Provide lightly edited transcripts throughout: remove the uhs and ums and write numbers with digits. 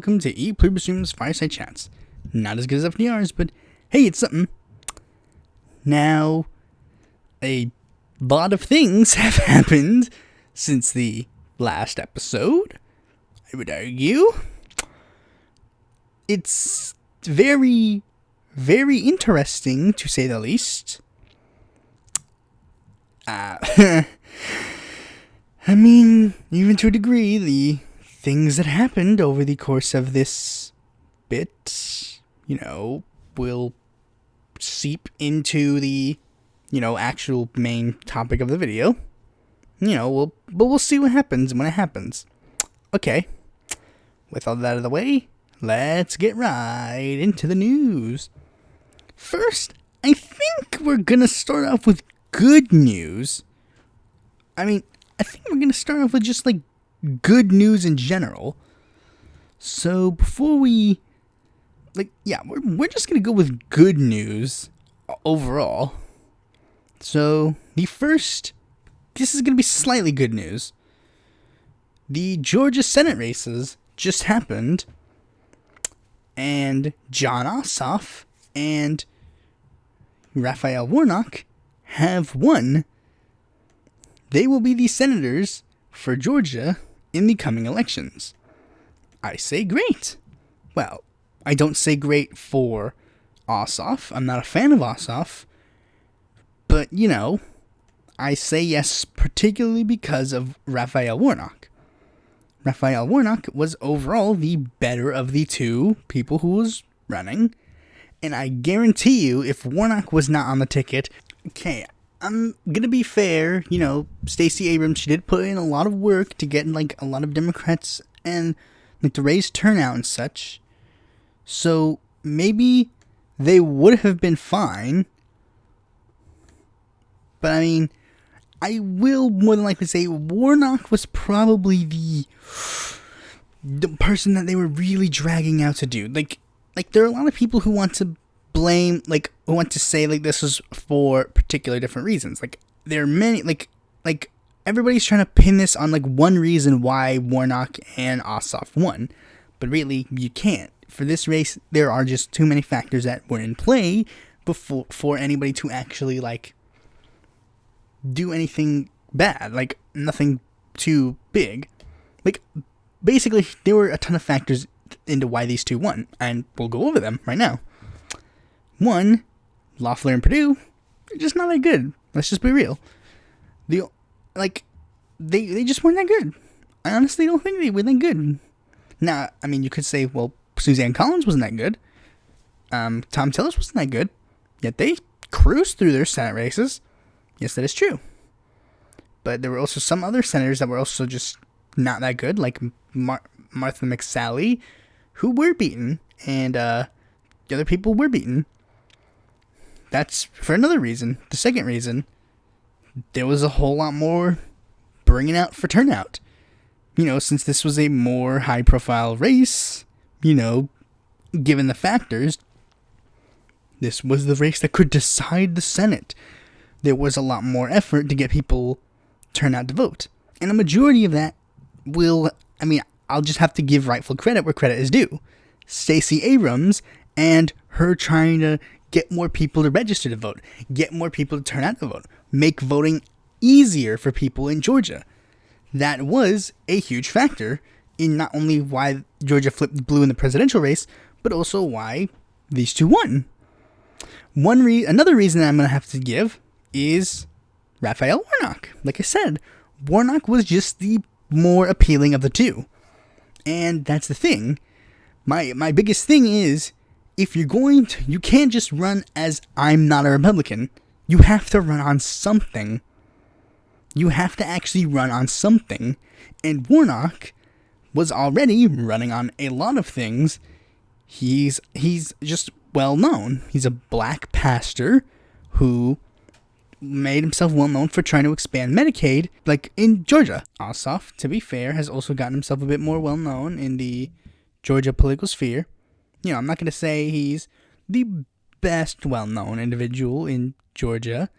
welcome to Pluribus Unum's Fireside Chats. Not as good as FDR's, but hey, it's something. Now, a lot of things have happened since the last episode, I would argue. It's very, very interesting, to say the least. I mean, even to a degree, the things that happened over the course of this bit, will seep into the, actual main topic of the video. We'll see what happens when it happens. Okay, with all that out of the way, let's get right into the news. First, I think we're gonna start off with good news. I think we're gonna start off with just good news in general. So before we, we're just gonna go with good news overall. So this is gonna be slightly good news. The Georgia Senate races just happened, and Jon Ossoff and Raphael Warnock have won. They will be the senators for Georgia in the coming elections. I say great. Well, I don't say great for Ossoff. I'm not a fan of Ossoff. But, I say yes particularly because of Raphael Warnock. Raphael Warnock was overall the better of the two people who was running. And I guarantee you, if Warnock was not on the ticket, okay, I'm gonna be fair, Stacey Abrams, she did put in a lot of work to get a lot of Democrats and to raise turnout and such. So maybe they would have been fine. But I will more than likely say Warnock was probably the person that they were really dragging out to do. There are a lot of people who want to blame, who want to say, this was for particular different reasons. There are many, everybody's trying to pin this on, one reason why Warnock and Ossoff won. But really, you can't. For this race, there are just too many factors that were in play for anybody to actually, do anything bad. Nothing too big. Basically, there were a ton of factors into why these two won, and we'll go over them right now. One, Loeffler and Perdue, they're just not that good. Let's just be real. They just weren't that good. I honestly don't think they were that good. Now, you could say, well, Suzanne Collins wasn't that good. Tom Tillis wasn't that good. Yet they cruised through their Senate races. Yes, that is true. But there were also some other senators that were also just not that good, like Martha McSally, who were beaten, and the other people were beaten. That's for another reason. The second reason, there was a whole lot more bringing out for turnout. Since this was a more high-profile race, given the factors, this was the race that could decide the Senate. There was a lot more effort to get people turn out to vote. And a majority of that I'll just have to give rightful credit where credit is due. Stacey Abrams and her trying to get more people to register to vote, get more people to turn out to vote, make voting easier for people in Georgia. That was a huge factor in not only why Georgia flipped blue in the presidential race, but also why these two won. Another reason that I'm going to have to give is Raphael Warnock. Like I said, Warnock was just the more appealing of the two. And that's the thing. My biggest thing is, if you're going to, you can't just run as I'm not a Republican. You have to run on something. You have to actually run on something. And Warnock was already running on a lot of things. He's just well known. He's a black pastor who made himself well known for trying to expand Medicaid, in Georgia. Ossoff, to be fair, has also gotten himself a bit more well known in the Georgia political sphere. I'm not going to say he's the best well known individual in Georgia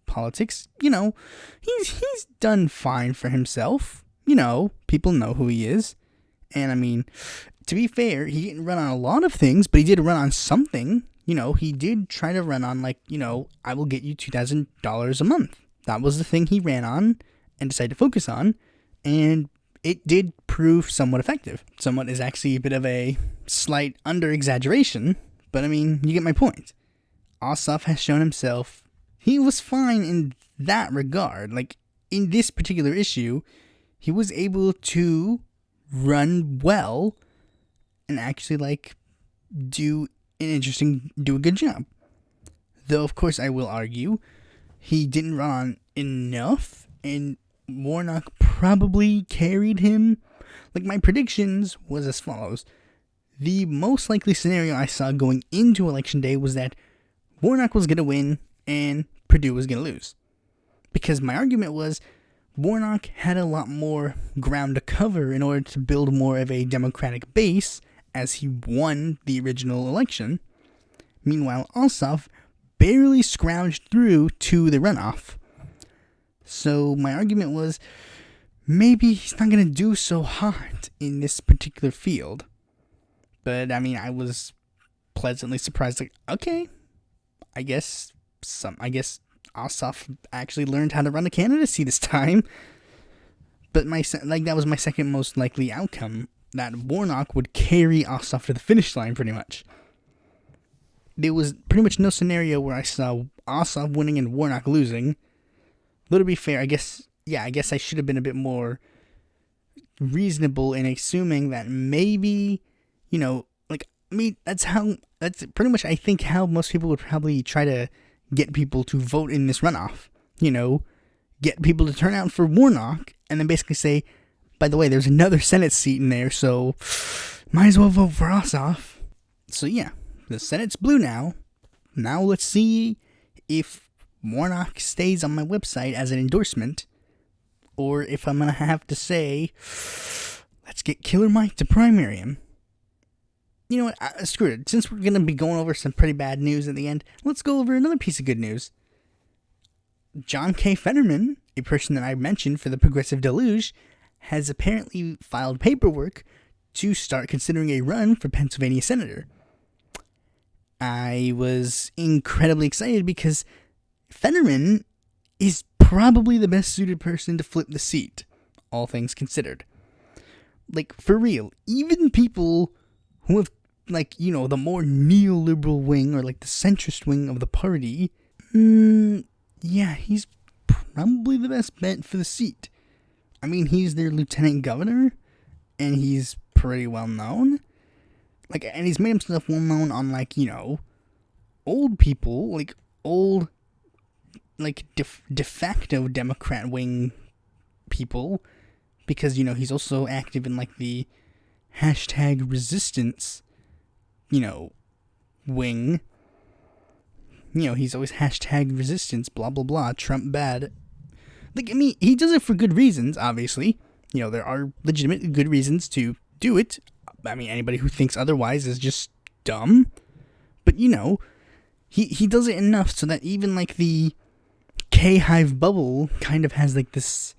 politics. He's done fine for himself. People know who he is. And to be fair, he didn't run on a lot of things, but he did run on something. He did try to run on, I will get you $2,000 a month. That was the thing he ran on and decided to focus on, and it did prove somewhat effective. Somewhat is actually a bit of a slight under-exaggeration, but you get my point. Assange has shown himself he was fine in that regard. In this particular issue, he was able to run well and actually, do a good job. Though, of course, I will argue he didn't run on enough, and Warnock probably carried him. My predictions was as follows. The most likely scenario I saw going into Election Day was that Warnock was going to win and Perdue was going to lose. Because my argument was Warnock had a lot more ground to cover in order to build more of a Democratic base as he won the original election. Meanwhile, Assange barely scrounged through to the runoff. So my argument was maybe he's not going to do so hot in this particular field. But I was pleasantly surprised. Okay, I guess Assange actually learned how to run a candidacy this time. But that was my second most likely outcome, that Warnock would carry Assange to the finish line pretty much. There was pretty much no scenario where I saw Assange winning and Warnock losing. Though to be fair, I guess I should have been a bit more reasonable in assuming that maybe, that's pretty much I think how most people would probably try to get people to vote in this runoff. Get people to turn out for Warnock and then basically say, by the way, there's another Senate seat in there, so might as well vote for Assange. So yeah, the Senate's blue now. Now let's see if Warnock stays on my website as an endorsement, or if I'm going to have to say, let's get Killer Mike to primary him. You know what, screw it. Since we're going to be going over some pretty bad news at the end, let's go over another piece of good news. John K. Fetterman, a person that I mentioned for the Progressive Deluge, has apparently filed paperwork to start considering a run for Pennsylvania Senator. I was incredibly excited because Fetterman is probably the best suited person to flip the seat, all things considered. For real, even people who have, the more neoliberal wing or the centrist wing of the party, yeah, he's probably the best bet for the seat. He's their lieutenant governor, and he's pretty well known. And he's made himself well known on, old people, old, de facto Democrat wing people, because, he's also active in, the hashtag resistance, wing. He's always hashtag resistance, blah, blah, blah, Trump bad. He does it for good reasons, obviously. There are legitimate good reasons to do it. Anybody who thinks otherwise is just dumb. But, he does it enough so that even, the K-Hive bubble kind of has, this,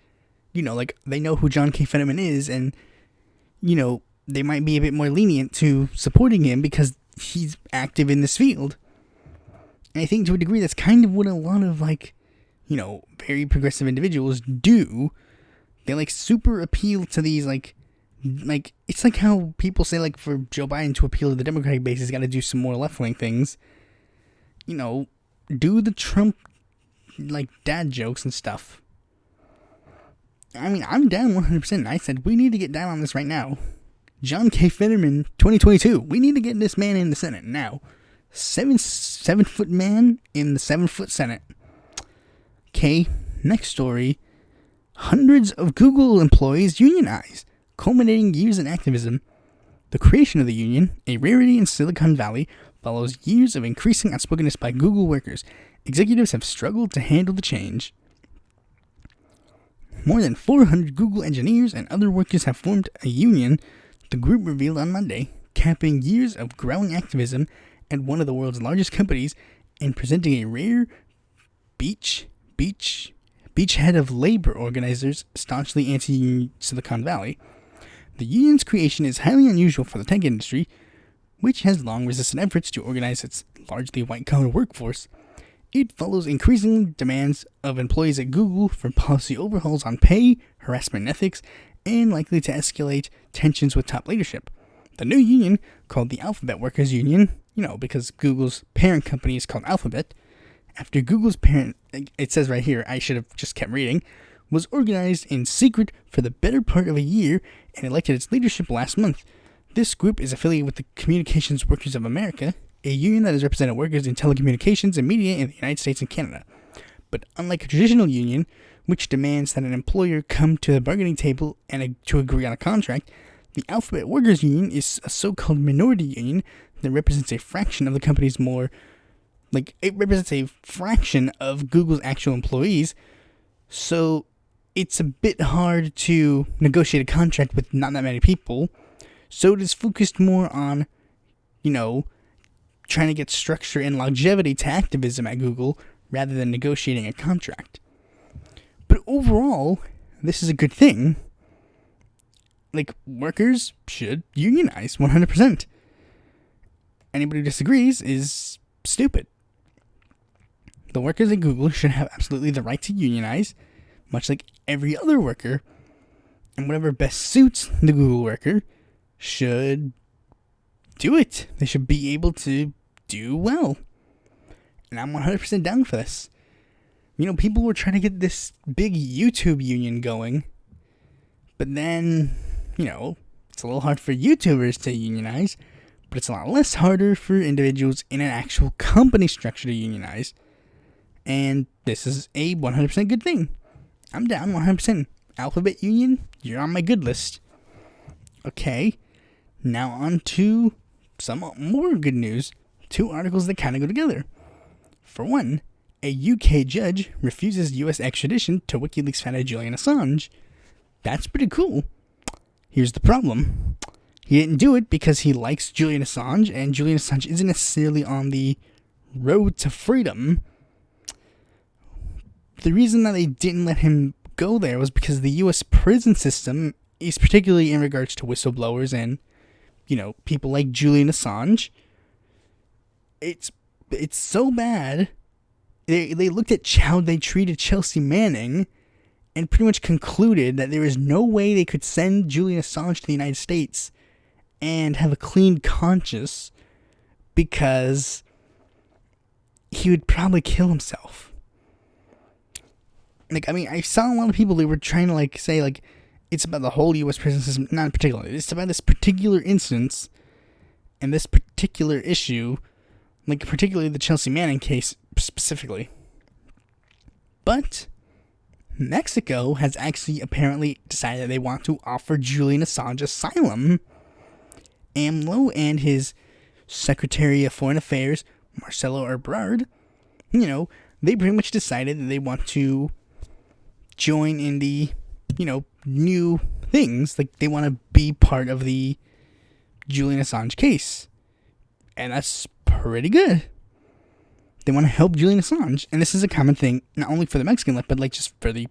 they know who John K. Fetterman is, and, they might be a bit more lenient to supporting him because he's active in this field. And I think to a degree that's kind of what a lot of, very progressive individuals do. They, super appeal to these, it's like how people say, for Joe Biden to appeal to the Democratic base, he's got to do some more left-wing things. Do the Trump, dad jokes and stuff. I'm down 100%. I said, we need to get down on this right now. John K. Fetterman, 2022. We need to get this man in the Senate now. 7-foot man in the 7-foot Senate. Okay, next story. Hundreds of Google employees unionize, culminating years in activism. The creation of the union, a rarity in Silicon Valley, follows years of increasing outspokenness by Google workers. Executives have struggled to handle the change. More than 400 Google engineers and other workers have formed a union, the group revealed on Monday, capping years of growing activism at one of the world's largest companies and presenting a rare beachhead of labor organizers staunchly anti-Silicon Valley. The union's creation is highly unusual for the tech industry, which has long resisted efforts to organize its largely white-collar workforce. It follows increasing demands of employees at Google for policy overhauls on pay, harassment and ethics, and likely to escalate tensions with top leadership. The new union, called the Alphabet Workers Union, because Google's parent company is called Alphabet, after Google's parent, it says right here, I should have just kept reading, was organized in secret for the better part of a year and elected its leadership last month. This group is affiliated with the Communications Workers of America, a union that has represented workers in telecommunications and media in the United States and Canada. But unlike a traditional union, which demands that an employer come to the bargaining table and to agree on a contract, the Alphabet Workers Union is a so-called minority union that represents a fraction of the company's it represents a fraction of Google's actual employees, so it's a bit hard to negotiate a contract with not that many people, so it is focused more on, trying to get structure and longevity to activism at Google rather than negotiating a contract. But overall, this is a good thing. Workers should unionize 100%. Anybody who disagrees is stupid. The workers at Google should have absolutely the right to unionize, much like every other worker, and whatever best suits the Google worker should do it. They should be able to do well. And I'm 100% down for this. People were trying to get this big YouTube union going, but then, it's a little hard for YouTubers to unionize, but it's a lot less harder for individuals in an actual company structure to unionize. And this is a 100% good thing. I'm down 100%. Alphabet Union, you're on my good list. Okay, now on to some more good news. 2 articles that kind of go together. For one, a UK judge refuses US extradition to WikiLeaks founder Julian Assange. That's pretty cool. Here's the problem. He didn't do it because he likes Julian Assange, and Julian Assange isn't necessarily on the road to freedom. The reason that they didn't let him go there was because the U.S. prison system is, particularly in regards to whistleblowers and, people like Julian Assange, it's so bad. They looked at how they treated Chelsea Manning and pretty much concluded that there is no way they could send Julian Assange to the United States and have a clean conscience because he would probably kill himself. I saw a lot of people that were trying to say it's about the whole U.S. prison system, not particularly. It's about this particular instance and this particular issue, particularly the Chelsea Manning case specifically. But Mexico has actually apparently decided that they want to offer Julian Assange asylum. AMLO and his Secretary of Foreign Affairs, Marcelo Ebrard, they pretty much decided that they want to join in the, new things. They want to be part of the Julian Assange case. And that's pretty good. They want to help Julian Assange. And this is a common thing, not only for the Mexican left, but just for the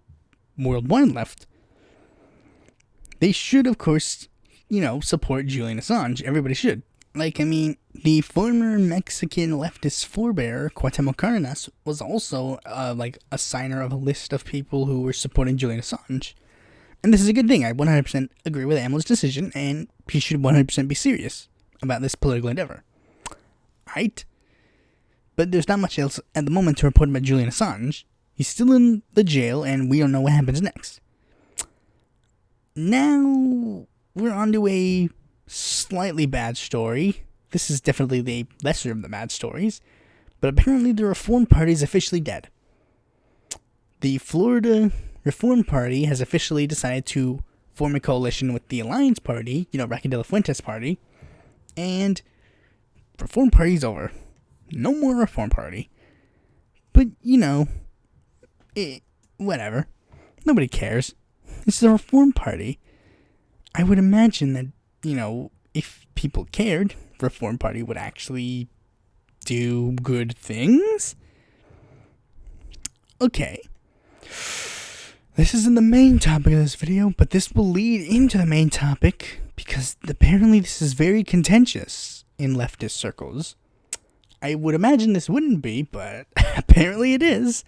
worldwide left. They should, of course, support Julian Assange. Everybody should. The former Mexican leftist forebearer, Cuauhtémoc Cárdenas, was also, a signer of a list of people who were supporting Julian Assange. And this is a good thing. I 100% agree with AMLO's decision, and he should 100% be serious about this political endeavor. Right? But there's not much else at the moment to report about Julian Assange. He's still in the jail, and we don't know what happens next. Now, we're on to a slightly bad story. This is definitely the lesser of the bad stories, but apparently the Reform Party is officially dead. The Florida Reform Party has officially decided to form a coalition with the Alliance Party, Rocky de la Fuente's party, and Reform Party's over. No more Reform Party. But, whatever. Nobody cares. It's the Reform Party. I would imagine that, if people cared, Reform Party would actually do good things. Okay. This isn't the main topic of this video, but this will lead into the main topic because apparently this is very contentious in leftist circles. I would imagine this wouldn't be, but apparently it is.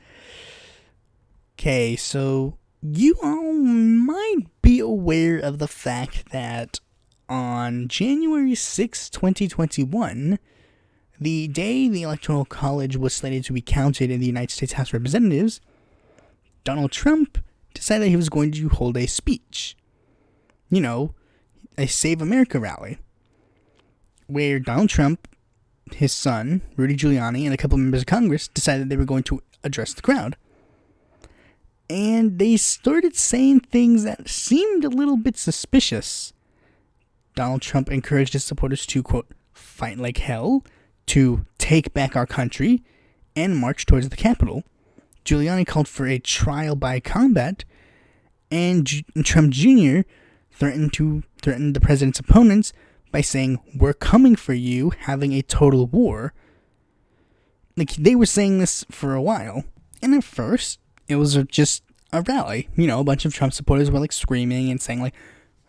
Okay, so you all might be aware of the fact that on January 6, 2021, the day the Electoral College was slated to be counted in the United States House of Representatives, Donald Trump decided he was going to hold a speech. You know, a Save America rally, where Donald Trump, his son, Rudy Giuliani, and a couple of members of Congress decided they were going to address the crowd. And they started saying things that seemed a little bit suspicious. Donald Trump encouraged his supporters to, quote, fight like hell, to take back our country, and march towards the Capitol. Giuliani called for a trial by combat, and Trump Jr. threatened the president's opponents by saying, "We're coming for you," having a total war. Like, they were saying this for a while. And at first, it was just a rally. You know, a bunch of Trump supporters were, like, screaming and saying,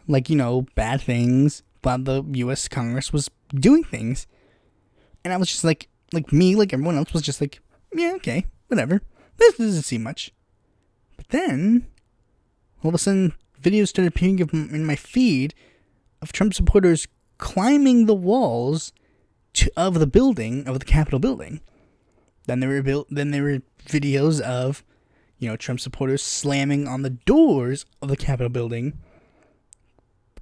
like, you know, bad things while the U.S. Congress was doing things. And I was just like me, like everyone else, was just like, yeah, okay, whatever. This doesn't seem much. But then, all of a sudden, videos started appearing in my feed of Trump supporters climbing the walls of the building, of the Capitol building. Then there were videos of, you know, Trump supporters slamming on the doors of the Capitol building,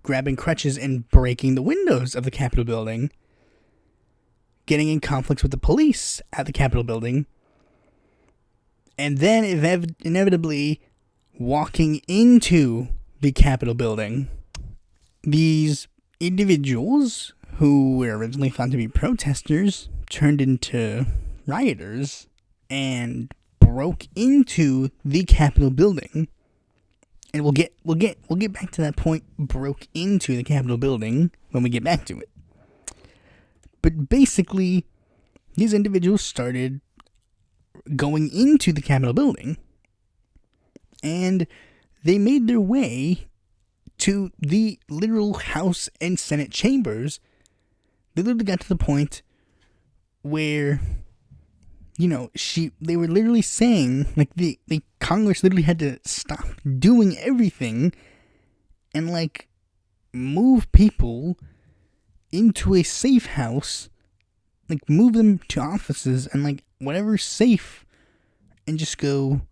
grabbing crutches and breaking the windows of the Capitol building, getting in conflicts with the police at the Capitol building, and then inevitably walking into the Capitol building. These individuals, who were originally thought to be protesters, turned into rioters and broke into the Capitol building. And we'll get back to that point, broke into the Capitol building, when we get back to it. But basically, these individuals started going into the Capitol building, and they made their way to the literal House and Senate chambers. They literally got to the point where, you know, they were literally saying, like, the Congress literally had to stop doing everything and, like, move people into a safe house, like, move them to offices and, like, whatever's safe, and just go,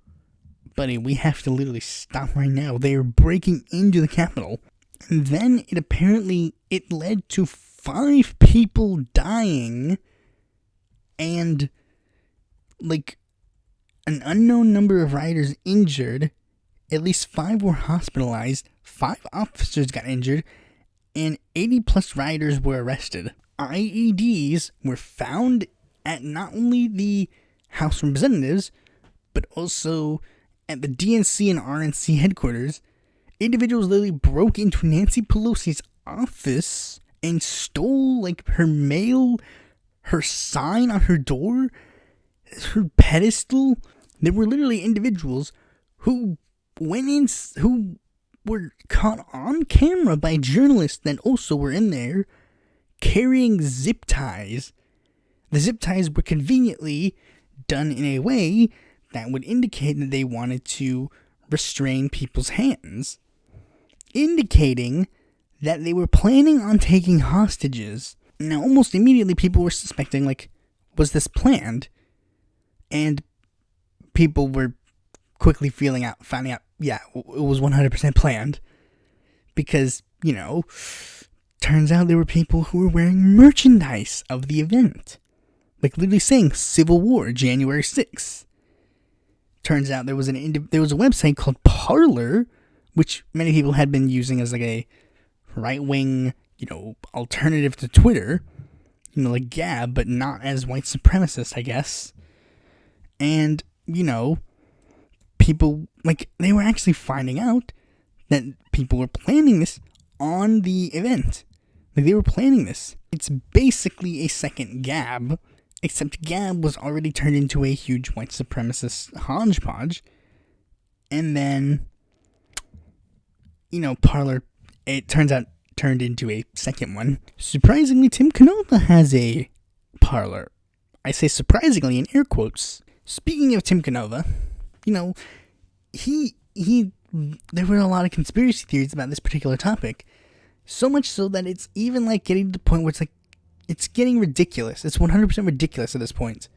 buddy, we have to literally stop right now. They are breaking into the Capitol. And then it led to 5 people dying and, like, an unknown number of rioters injured. At least 5 were hospitalized, 5 officers got injured, and 80 plus rioters were arrested. IEDs were found at not only the House of Representatives, but also at the DNC and RNC headquarters. Individuals literally broke into Nancy Pelosi's office and stole, like, her mail, her sign on her door, her pedestal. There were literally individuals who were caught on camera by journalists that also were in there carrying zip ties. The zip ties were conveniently done in a way that would indicate that they wanted to restrain people's hands, indicating that they were planning on taking hostages. Now, almost immediately, people were suspecting, like, was this planned? And people were quickly finding out, yeah, it was 100% planned. Because, you know, turns out there were people who were wearing merchandise of the event. Like, literally saying Civil War, January 6th. Turns out there was a website called Parler, which many people had been using as, like, a right-wing, you know, alternative to Twitter. You know, like Gab, but not as white supremacist, I guess. And, you know, people, like, they were actually finding out that people were planning this on the event. Like, they were planning this. It's basically a second Gab, except Gab was already turned into a huge white supremacist hodgepodge. And then parlor, it turns out, turned into a second one. Surprisingly, Tim Canova has a parlor. I say surprisingly in air quotes. Speaking of Tim Canova, there were a lot of conspiracy theories about this particular topic. So much so that it's even getting to the point where it's getting ridiculous. It's 100% ridiculous at this point.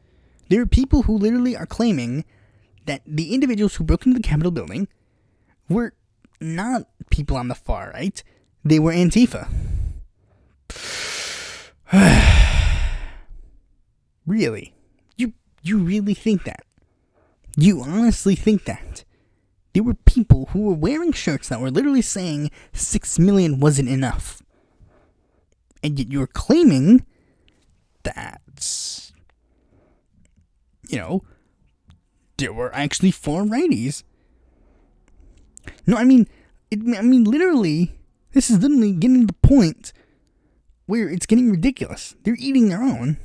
There are people who literally are claiming that the individuals who broke into the Capitol building were not people on the far right. They were Antifa. Really? You really think that? You honestly think that? There were people who were wearing shirts that were literally saying 6 million wasn't enough. And yet you're claiming that, there were actually far righties. No, literally, this is literally getting to the point where it's getting ridiculous. They're eating their own.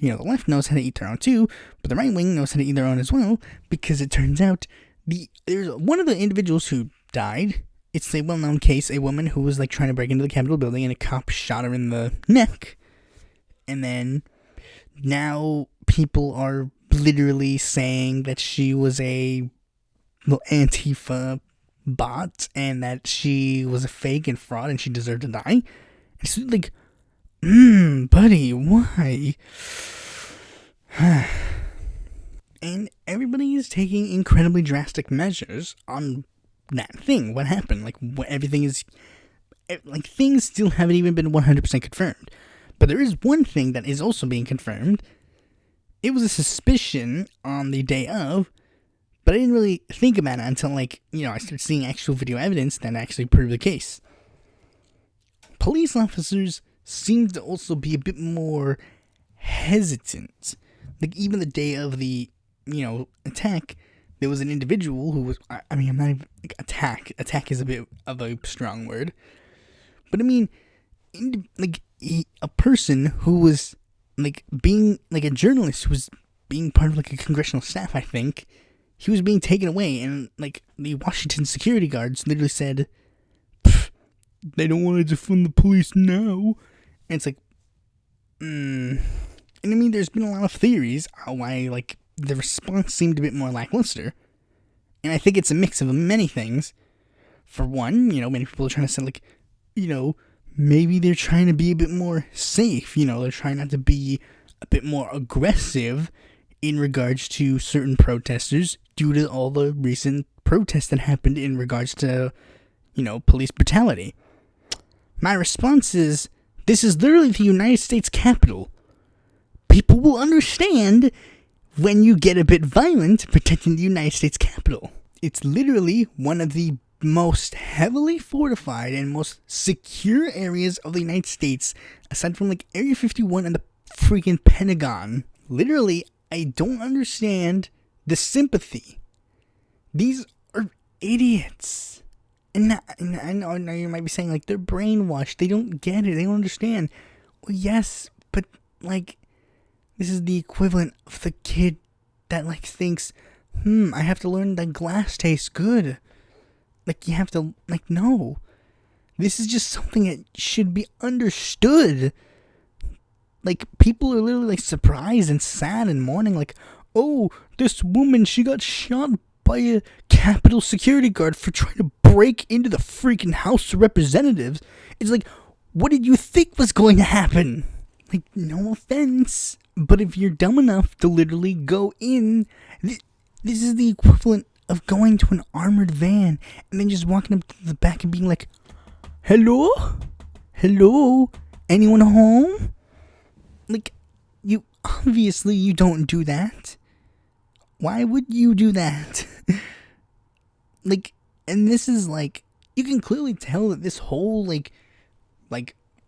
The left knows how to eat their own too, but the right wing knows how to eat their own as well, because it turns out there's one of the individuals who died. It's a well-known case, a woman who was trying to break into the Capitol building and a cop shot her in the neck. And then now people are literally saying that she was a Antifa bot and that she was a fake and fraud and she deserved to die. It's buddy, why? And everybody is taking incredibly drastic measures on that thing. What happened? Everything is... things still haven't even been 100% confirmed. But there is one thing that is also being confirmed. It was a suspicion on the day of, but I didn't really think about it until, I started seeing actual video evidence that actually proved the case. Police officers seem to also be a bit more hesitant. Even the day of the, attack, there was an individual who was, I'm not even, attack is a bit of a strong word, but a person who was, being, a journalist who was being part of, a congressional staff, I think, he was being taken away, and, the Washington security guards literally said, they don't want to defund the police now, and it's and there's been a lot of theories on why, the response seemed a bit more lackluster. And I think it's a mix of many things. For one, many people are trying to say, maybe they're trying to be a bit more safe. They're trying not to be a bit more aggressive in regards to certain protesters due to all the recent protests that happened in regards to, police brutality. My response is, this is literally the United States Capitol. People will understand when you get a bit violent protecting the United States Capitol. It's literally one of the most heavily fortified and most secure areas of the United States, aside from Area 51 and the freaking Pentagon. Literally, I don't understand the sympathy. These are idiots. And I know you might be saying, they're brainwashed. They don't get it. They don't understand. Well, yes, but, this is the equivalent of the kid that, thinks, I have to learn that glass tastes good. You have to, no. This is just something that should be understood. People are literally, surprised and sad and mourning, oh, this woman, she got shot by a Capitol security guard for trying to break into the freaking House of Representatives. It's what did you think was going to happen? No offense, but if you're dumb enough to literally go in, this is the equivalent of going to an armored van and then just walking up to the back and being hello? Hello? Anyone home? You obviously you don't do that. Why would you do that? And this is you can clearly tell that this whole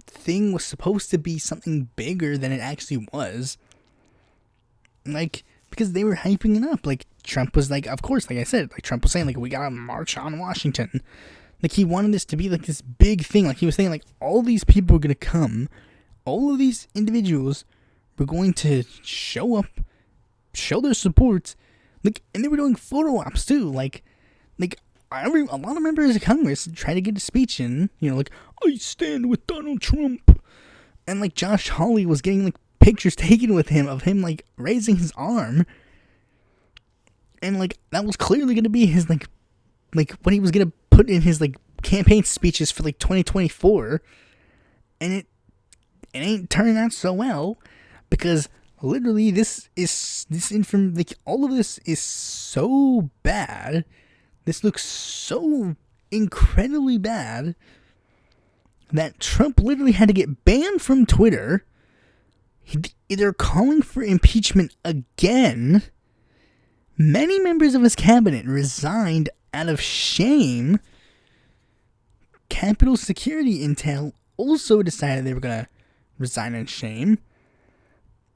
thing was supposed to be something bigger than it actually was. Because they were hyping it up. Trump was of course, I said, Trump was saying, we gotta march on Washington. He wanted this to be, this big thing. He was saying, all these people were gonna come. All of these individuals were going to show up, show their support. And they were doing photo ops, too. a lot of members of Congress try to get a speech in, like, I stand with Donald Trump. And, like, Josh Hawley was getting, like, pictures taken with him of him, like, raising his arm. And, like, that was clearly going to be his, like, what he was going to put in his, like, campaign speeches for, like, 2024. And it ain't turning out so well, because literally all of this is so bad. This looks so incredibly bad that Trump literally had to get banned from Twitter. They're calling for impeachment again. Many members of his cabinet resigned out of shame. Capitol Security Intel also decided they were going to resign in shame.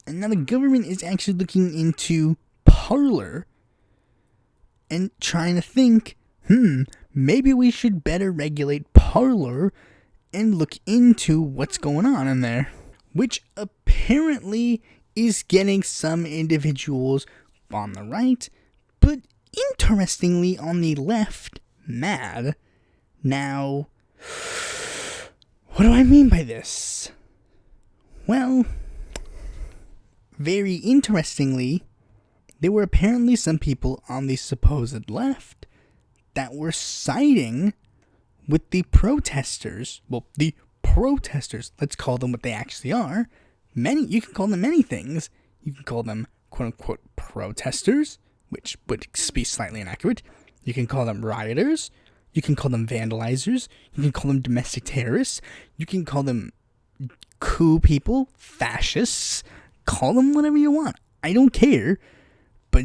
And now the government is actually looking into Parler and trying to think, maybe we should better regulate Parler and look into what's going on in there. Which apparently is getting some individuals on the right, but interestingly on the left, mad. Now, what do I mean by this? Well, very interestingly, there were apparently some people on the supposed left that were siding with the protesters. Well, the protesters, let's call them what they actually are. You can call them many things. You can call them quote-unquote protesters, which would be slightly inaccurate. You can call them rioters. You can call them vandalizers. You can call them domestic terrorists. You can call them coup people, fascists. Call them whatever you want. I don't care. But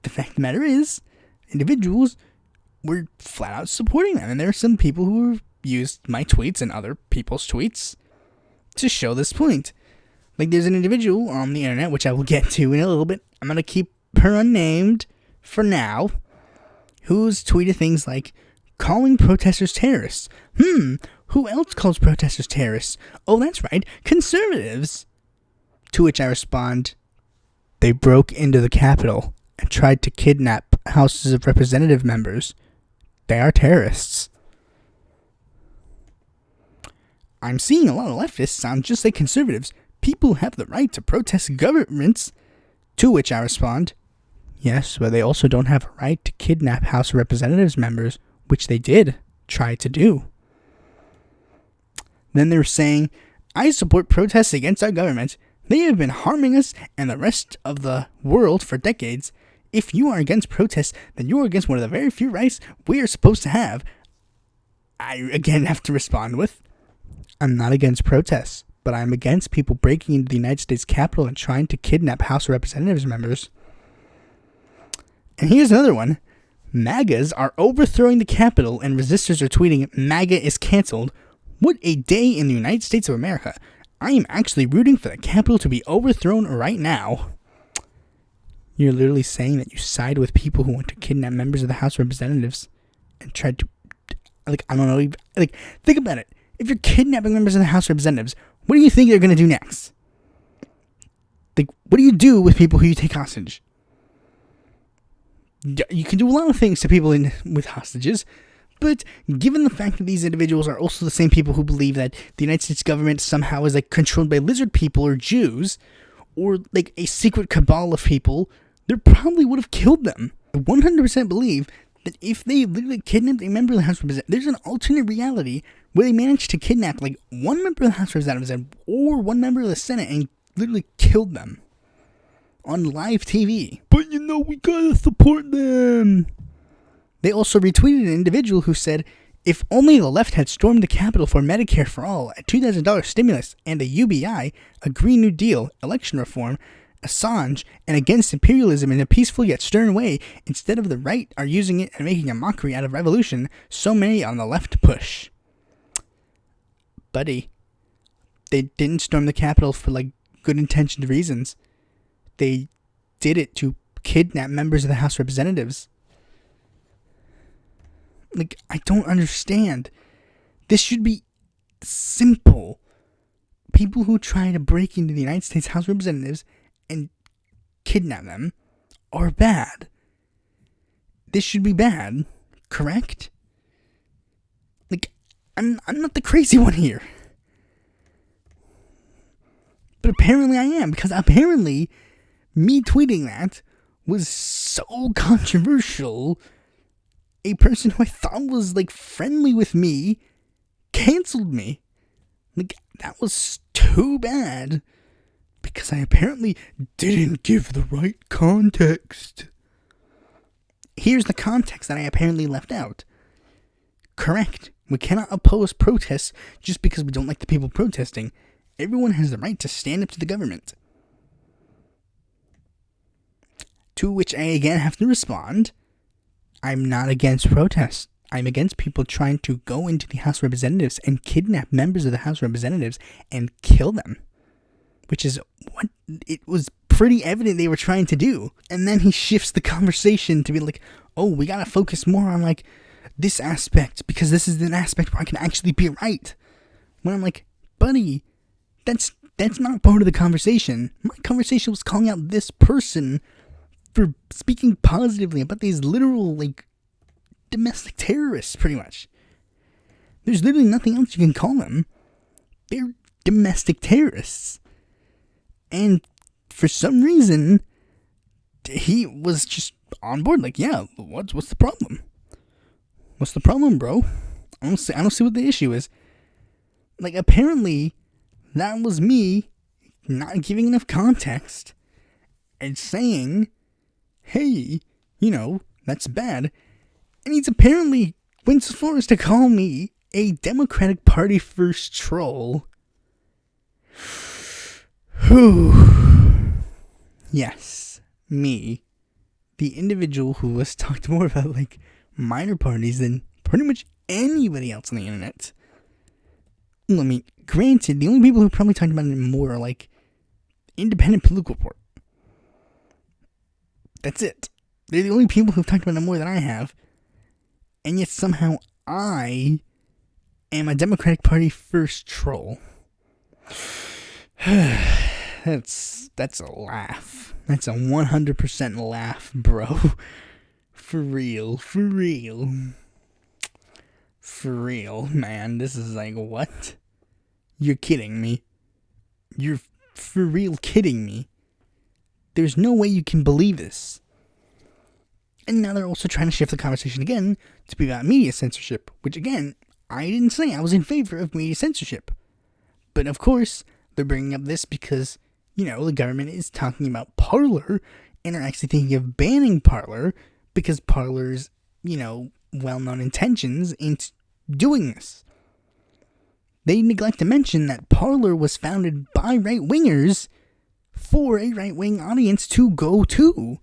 the fact of the matter is, individuals were flat out supporting them. And there are some people who used my tweets and other people's tweets to show this point. Like, there's an individual on the internet, which I will get to in a little bit. I'm going to keep her unnamed for now, who's tweeted things like, calling protesters terrorists. Who else calls protesters terrorists? Oh, that's right, conservatives. To which I respond, they broke into the Capitol and tried to kidnap Houses of Representative members. They are terrorists. I'm seeing a lot of leftists sound just like conservatives. People have the right to protest governments. To which I respond, yes, but they also don't have a right to kidnap House of Representatives members, which they did try to do. Then they're saying, I support protests against our government. They have been harming us and the rest of the world for decades. If you are against protests, then you are against one of the very few rights we are supposed to have. I again have to respond with, I'm not against protests, but I'm against people breaking into the United States Capitol and trying to kidnap House of Representatives members. And here's another one. MAGAs are overthrowing the Capitol and resistors are tweeting, MAGA is canceled. What a day in the United States of America. I am actually rooting for the Capitol to be overthrown right now. You're literally saying that you side with people who want to kidnap members of the House of Representatives and try to, I don't know, think about it. If you're kidnapping members of the House of Representatives, what do you think they're going to do next? What do you do with people who you take hostage? You can do a lot of things to people with hostages, but given the fact that these individuals are also the same people who believe that the United States government somehow is controlled by lizard people or Jews, or a secret cabal of people, they probably would have killed them. I 100% believe that if they literally kidnapped a member of the House of Representatives, there's an alternate reality where they managed to kidnap one member of the House of Representatives or one member of the Senate and literally killed them on live TV. But we gotta support them. They also retweeted an individual who said, if only the left had stormed the Capitol for Medicare for all, a $2,000 stimulus, and a UBI, a Green New Deal, election reform, Assange, and against imperialism in a peaceful yet stern way, instead of the right are using it and making a mockery out of revolution, so many on the left push. Buddy, they didn't storm the Capitol for good intentioned reasons. They did it to kidnap members of the House of Representatives. I don't understand. This should be simple. People who try to break into the United States House of Representatives and kidnap them are bad. This should be bad. correct? Like, I'm not the crazy one here. But apparently I am, because apparently me tweeting that was so controversial. A person who I thought was, like, friendly with me canceled me. Like, that was too bad. Because I apparently didn't give the right context. Here's the context that I apparently left out. Correct. We cannot oppose protests just because we don't like the people protesting. Everyone has the right to stand up to the government. To which I again have to respond, I'm not against protests. I'm against people trying to go into the House of Representatives and kidnap members of the House of Representatives and kill them. Which is what it was pretty evident they were trying to do. And then he shifts the conversation to be like, oh, we gotta focus more on, like, this aspect, because this is an aspect where I can actually be right. When I'm like, buddy, that's not part of the conversation. My conversation was calling out this person for speaking positively about these literal, like, domestic terrorists, pretty much. There's literally nothing else you can call them. They're domestic terrorists. And for some reason, he was just on board. Like, yeah, what's the problem? What's the problem, bro? I don't see what the issue is. Like, apparently, that was me not giving enough context and saying, hey, that's bad. And he's apparently went so far as to call me a Democratic Party first troll. Whew. Yes, me, the individual who has talked more about, like, minor parties than pretty much anybody else on the internet. I mean, granted, the only people who probably talked about it more are, like, Independent Political Report. That's it. They're the only people who've talked about it more than I have. And yet somehow I am a Democratic Party first troll. That's a laugh. That's a 100% laugh, bro. For real. For real, man. This is like, what? You're kidding me. You're for real kidding me. There's no way you can believe this. And now they're also trying to shift the conversation again to be about media censorship, which again, I didn't say I was in favor of media censorship. But of course, they're bringing up this because, the government is talking about Parler and are actually thinking of banning Parler because Parler's, well-known intentions in doing this. They neglect to mention that Parler was founded by right-wingers for a right-wing audience to go to.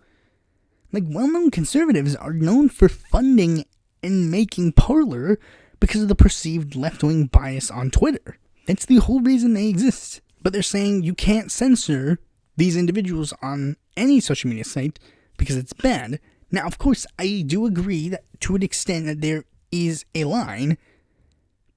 Like, well-known conservatives are known for funding and making Parler because of the perceived left-wing bias on Twitter. That's the whole reason they exist. But they're saying you can't censor these individuals on any social media site because it's bad. Now, of course, I do agree that to an extent that there is a line,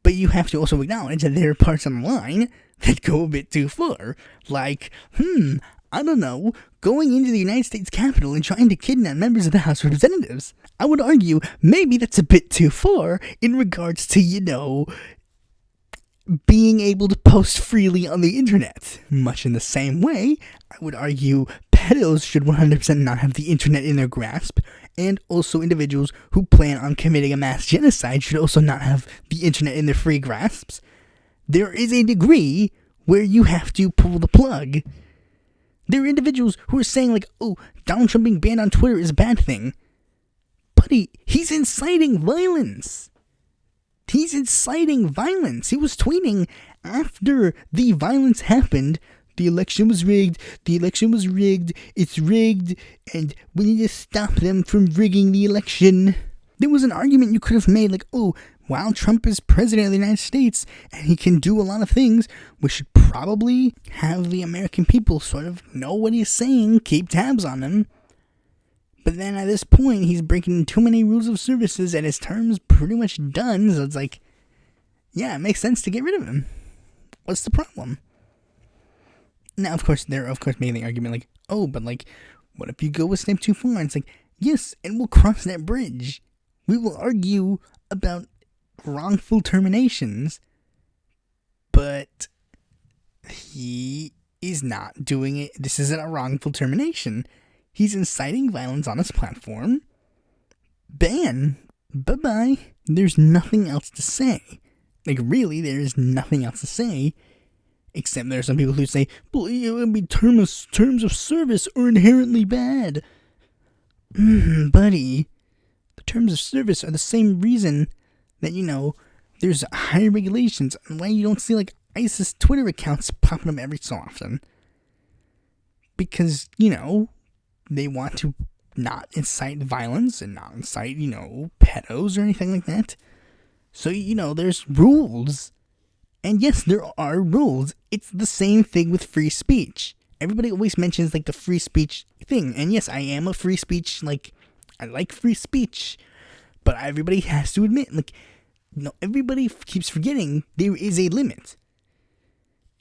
but you have to also acknowledge that there are parts on the line that go a bit too far. Like, I don't know, going into the United States Capitol and trying to kidnap members of the House of Representatives. I would argue maybe that's a bit too far in regards to, being able to post freely on the internet. Much in the same way, I would argue pedos should 100% not have the internet in their grasp, and also individuals who plan on committing a mass genocide should also not have the internet in their free grasps. There is a degree where you have to pull the plug. There are individuals who are saying, like, oh, Donald Trump being banned on Twitter is a bad thing. Buddy, he's inciting violence. He was tweeting after the violence happened, the election was rigged, it's rigged, and we need to stop them from rigging the election. There was an argument you could have made, like, oh, while Trump is president of the United States, and he can do a lot of things, we should probably have the American people sort of know what he's saying, keep tabs on him. But then at this point, he's breaking too many rules of services, and his term's pretty much done, so it's like, yeah, it makes sense to get rid of him. What's the problem? Now, of course, they're making the argument like, oh, but like, what if you go a step too far? And it's like, yes, and we'll cross that bridge We will argue about wrongful terminations, but he is not doing it. This isn't a wrongful termination. He's inciting violence on his platform. Ban. Bye-bye. There's nothing else to say. Like, really, there is nothing else to say. Except there are some people who say, terms of service are inherently bad. Buddy, the terms of service are the same reason that, there's higher regulations on why you don't see, ISIS Twitter accounts popping up every so often. Because, they want to not incite violence and not incite, pedos or anything like that. So, there's rules. And yes, there are rules. It's the same thing with free speech. Everybody always mentions, the free speech thing. And yes, I am a free speech, I like free speech. But everybody has to admit, everybody keeps forgetting there is a limit.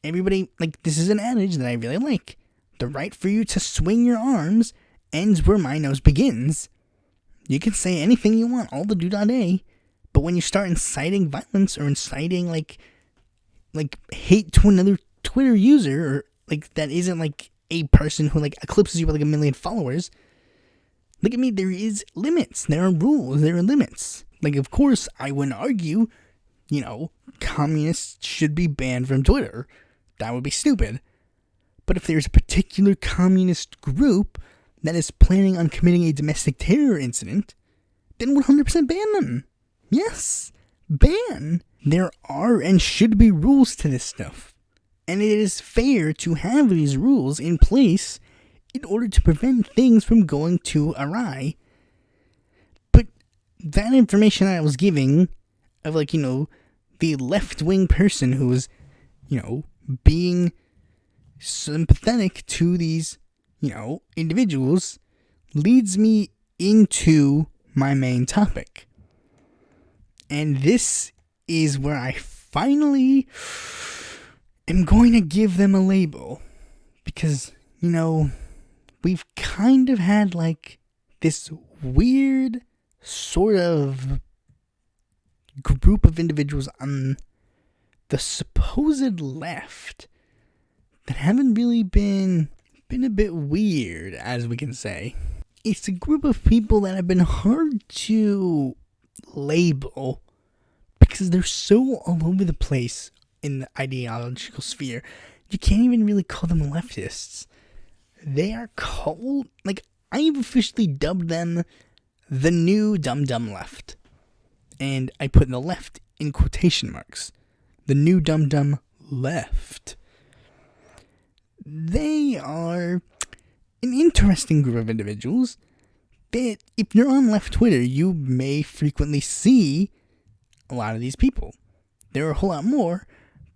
Everybody, this is an adage that I really like. The right for you to swing your arms ends where my nose begins. You can say anything you want, all the do-da-day. But when you start inciting violence or inciting, hate to another Twitter user, or, that isn't, a person who, eclipses you with, 1 million followers. Look at me, there is limits. There are rules. There are limits. Of course, I wouldn't argue, communists should be banned from Twitter. That would be stupid. But if there's a particular communist group that is planning on committing a domestic terror incident, then 100% ban them. Yes, ban. There are and should be rules to this stuff. And it is fair to have these rules in place in order to prevent things from going too awry. But that information I was giving of, the left-wing person who was, being sympathetic to these, individuals leads me into my main topic. And this is where I finally am going to give them a label. Because, we've kind of had, this weird sort of group of individuals on the supposed left that haven't really been a bit weird, as we can say. It's a group of people that have been hard to label because they're so all over the place in the ideological sphere. You can't even really call them leftists. They are called, I've officially dubbed them the new dumb left. And I put the left in quotation marks. The new dumb left. They are an interesting group of individuals that, if you're on left Twitter, you may frequently see a lot of these people. There are a whole lot more,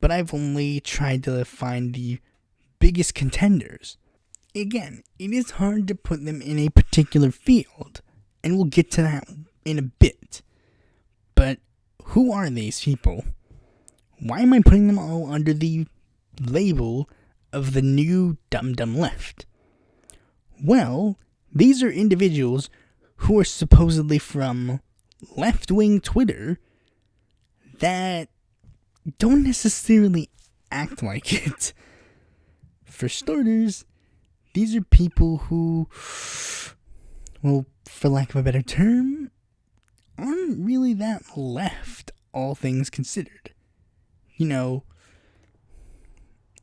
but I've only tried to find the biggest contenders. Again, it is hard to put them in a particular field, and we'll get to that in a bit. But who are these people? Why am I putting them all under the label of the new dumb left? Well, these are individuals who are supposedly from left-wing Twitter that don't necessarily act like it. For starters, these are people who, well, for lack of a better term, aren't really that left, all things considered. Let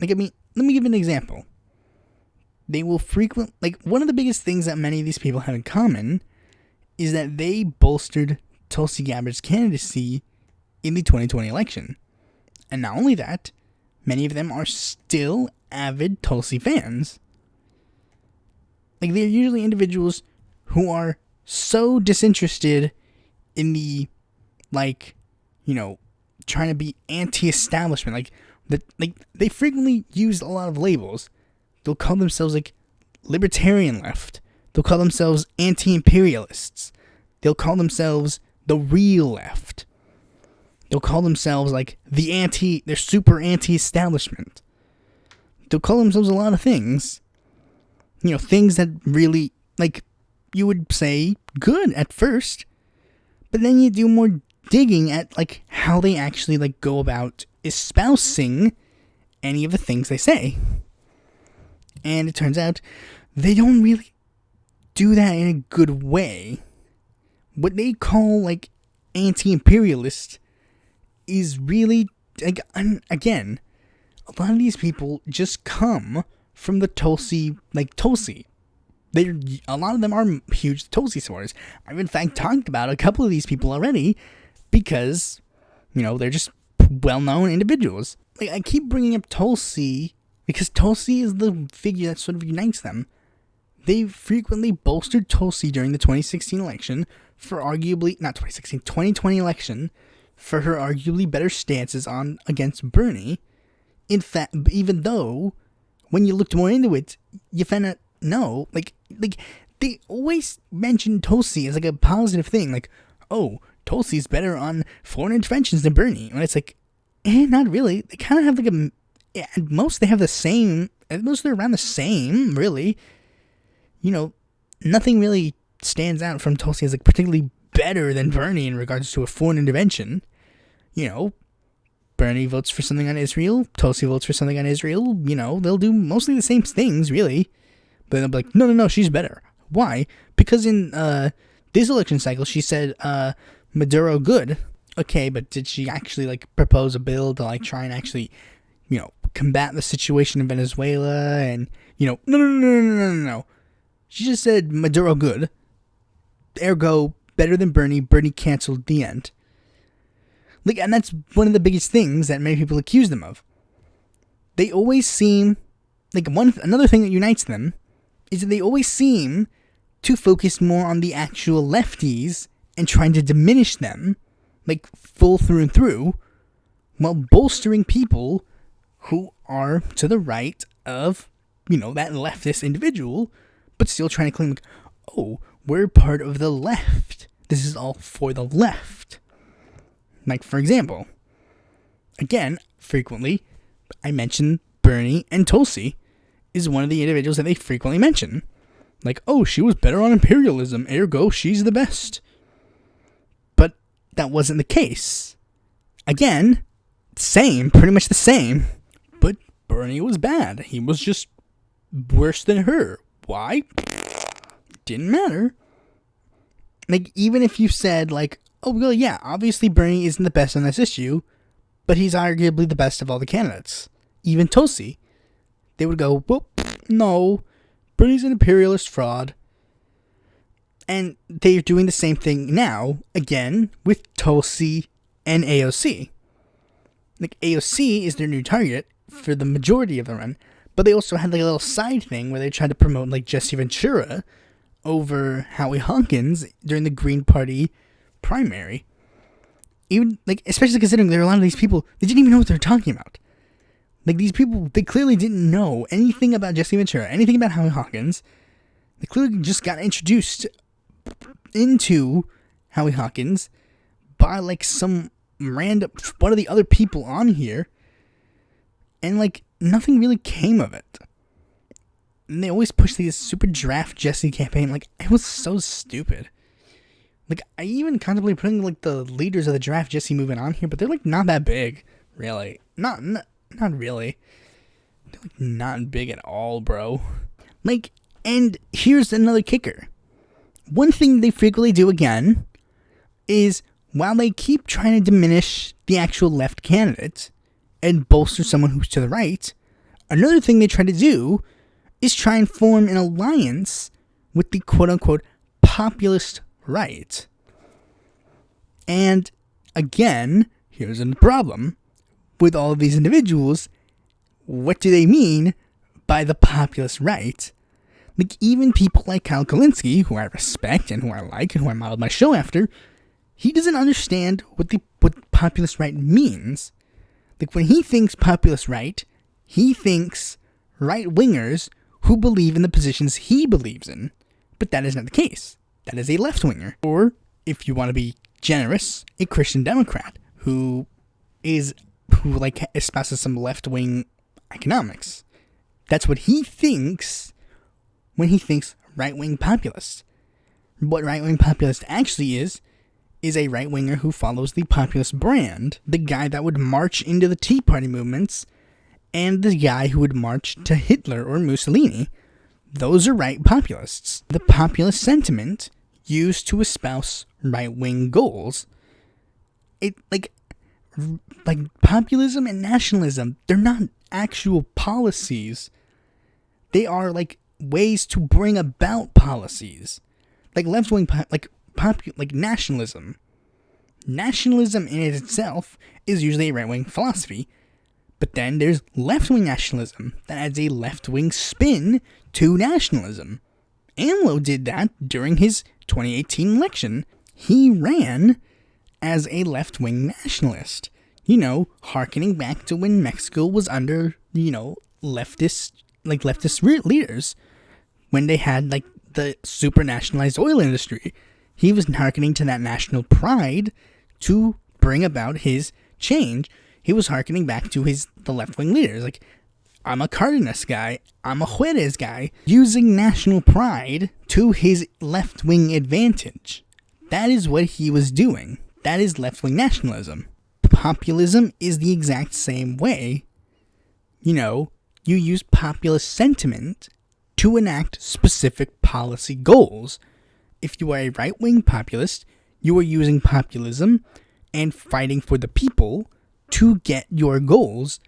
me give an example. They will one of the biggest things that many of these people have in common is that they bolstered Tulsi Gabbard's candidacy in the 2020 election. And not only that, many of them are still avid Tulsi fans. They're usually individuals who are so disinterested in the, trying to be anti-establishment. They frequently use a lot of labels. They'll call themselves, libertarian left. They'll call themselves anti-imperialists. They'll call themselves the real left. They'll call themselves, they're super anti-establishment. They'll call themselves a lot of things. Things that really, you would say good at first. But then you do more digging at, like, how they actually, like, go about espousing any of the things they say. And it turns out they don't really do that in a good way. What they call, like, anti-imperialist is really, like, again, a lot of these people just come from the Tulsi. A lot of them are huge Tulsi supporters. I've in fact talked about a couple of these people already because, they're just well-known individuals. Like, I keep bringing up Tulsi because Tulsi is the figure that sort of unites them. They frequently bolstered Tulsi during the 2016 election for 2020 election for her arguably better stances against Bernie. In fact, even though, when you looked more into it, you found out, no, like, they always mention Tulsi as, like, a positive thing. Like, oh, Tulsi's better on foreign interventions than Bernie. And it's like, not really. They kind of have, like, at most they have the same, at most they're around the same, really. Nothing really stands out from Tulsi as, like, particularly better than Bernie in regards to a foreign intervention. Bernie votes for something on Israel, Tulsi votes for something on Israel, they'll do mostly the same things, really. But they'll be like, no, she's better. Why? Because in this election cycle, she said, Maduro good. Okay, but did she actually, like, propose a bill to, like, try and actually, combat the situation in Venezuela? And, no. She just said Maduro good. Ergo, better than Bernie. Bernie canceled, the end. Like, and that's one of the biggest things that many people accuse them of. They always seem, like, another thing that unites them is that they always seem to focus more on the actual lefties and trying to diminish them, like, full through and through, while bolstering people who are to the right of, that leftist individual, but still trying to claim, like, oh, we're part of the left. This is all for the left. Like, for example, again, frequently, I mention Bernie, and Tulsi is one of the individuals that they frequently mention. Like, oh, she was better on imperialism, ergo, she's the best. But that wasn't the case. Again, pretty much the same, but Bernie was bad. He was just worse than her. Why? Didn't matter. Like, even if you said, like, oh, well, yeah, obviously Bernie isn't the best on this issue, but he's arguably the best of all the candidates. Even Tulsi. They would go, well, no, Bernie's an imperialist fraud. And they're doing the same thing now, again, with Tulsi and AOC. Like, AOC is their new target for the majority of the run, but they also had, like, a little side thing where they tried to promote, like, Jesse Ventura over Howie Hawkins during the Green Party primary. Even, like, especially considering there are a lot of these people, they didn't even know what they were talking about. Like, these people, they clearly didn't know anything about Jesse Ventura, anything about Howie Hawkins. They clearly just got introduced into Howie Hawkins by, like, some random, one of the other people on here, and, like, nothing really came of it. And they always push these super draft Jesse campaign. Like, it was so stupid. Like, I even contemplate putting, like, the leaders of the draft Jesse movement on here, but they're, like, not that big, really. Not really. They're, like, not big at all, bro. Like, and here's another kicker. One thing they frequently do again is, while they keep trying to diminish the actual left candidate and bolster someone who's to the right, another thing they try to do is try and form an alliance with the quote-unquote populist right. And again, here's a problem. With all of these individuals, what do they mean by the populist right? Like, even people like Kyle Kulinski, who I respect and who I like and who I modeled my show after, he doesn't understand what populist right means. Like, when he thinks populist right, he thinks right-wingers who believe in the positions he believes in. But that is not the case. That is a left-winger. Or, if you want to be generous, a Christian Democrat who espouses some left-wing economics. That's what he thinks when he thinks right-wing populist. What right-wing populist actually is is a right-winger who follows the populist brand, the guy that would march into the Tea Party movements, and the guy who would march to Hitler or Mussolini. Those are right populists. The populist sentiment used to espouse right-wing goals. Like populism and nationalism, they're not actual policies. They are like ways to bring about policies. Like left-wing, like nationalism. Nationalism in itself is usually a right-wing philosophy. But then there's left-wing nationalism that adds a left-wing spin to nationalism. AMLO did that during his 2018 election. He ran as a left-wing nationalist. Hearkening back to when Mexico was under, leftist leaders. When they had, the super nationalized oil industry. He was hearkening to that national pride to bring about his change. He was hearkening back to the left-wing leaders. I'm a Cardenas guy. I'm a Juarez guy. Using national pride to his left-wing advantage. That is what he was doing. That is left-wing nationalism. Populism is the exact same way. You use populist sentiment to enact specific policy goals. If you are a right-wing populist, you are using populism and fighting for the people to get your goals.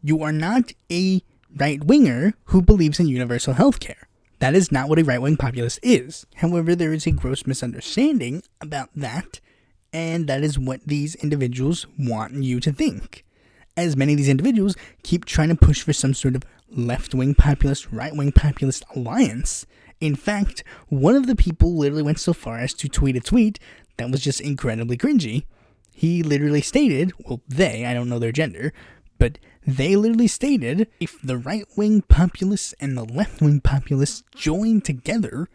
You are not a right-winger who believes in universal health care. That is not what a right-wing populist is. However, there is a gross misunderstanding about that, and that is what these individuals want you to think. As many of these individuals keep trying to push for some sort of left-wing populist, right-wing populist alliance. In fact, one of the people literally went so far as to tweet a tweet that was just incredibly cringy. He literally stated, I don't know their gender, but they literally stated, if the right-wing populists and the left-wing populists join together,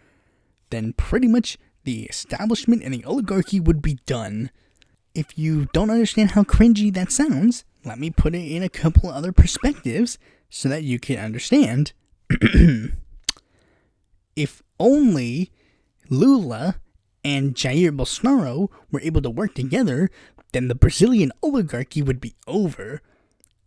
then pretty much the establishment and the oligarchy would be done. If you don't understand how cringy that sounds, let me put it in a couple other perspectives so that you can understand. If only Lula and Jair Bolsonaro were able to work together, then the Brazilian oligarchy would be over.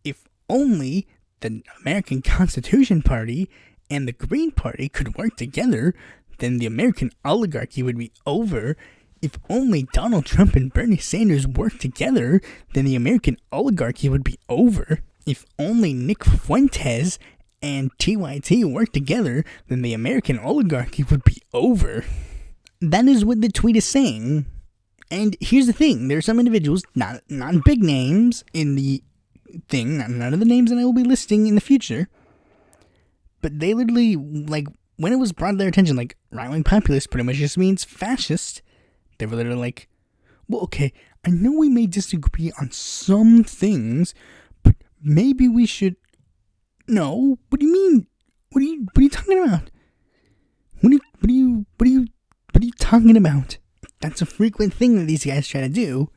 If only the American Constitution Party and the Green Party could work together, then the American oligarchy would be over. If only Donald Trump and Bernie Sanders worked together, then the American oligarchy would be over. If only Nick Fuentes and TYT worked together, then the American oligarchy would be over. That is what the tweet is saying. And here's the thing, there are some individuals, not big names in the thing, none of the names that I will be listing in the future, but they literally, when it was brought to their attention, right-wing populist pretty much just means fascist, they were literally okay, I know we may disagree on some things, but maybe we should... No, what do you mean? What are you talking about? What are you talking about? That's a frequent thing that these guys try to do.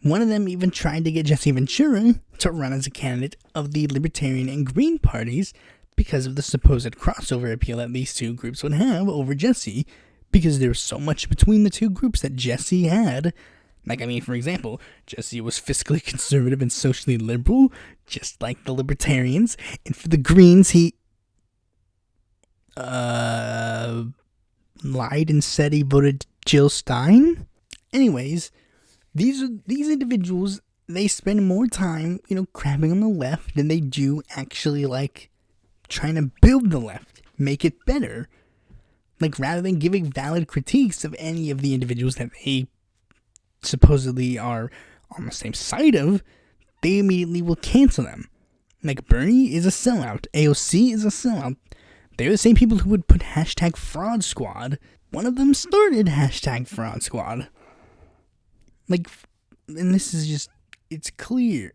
One of them even tried to get Jesse Ventura to run as a candidate of the Libertarian and Green parties because of the supposed crossover appeal that these two groups would have over Jesse, because there was so much between the two groups that Jesse had. For example, Jesse was fiscally conservative and socially liberal, just like the Libertarians, and for the Greens, he lied and said he voted Jill Stein. Anyways, these individuals, they spend more time, crapping on the left than they do actually, trying to build the left, make it better. Rather than giving valid critiques of any of the individuals that they supposedly are on the same side of, they immediately will cancel them. Bernie is a sellout. AOC is a sellout. They're the same people who would put hashtag fraud squad. One of them started hashtag fraud squad. And this is just, it's clear.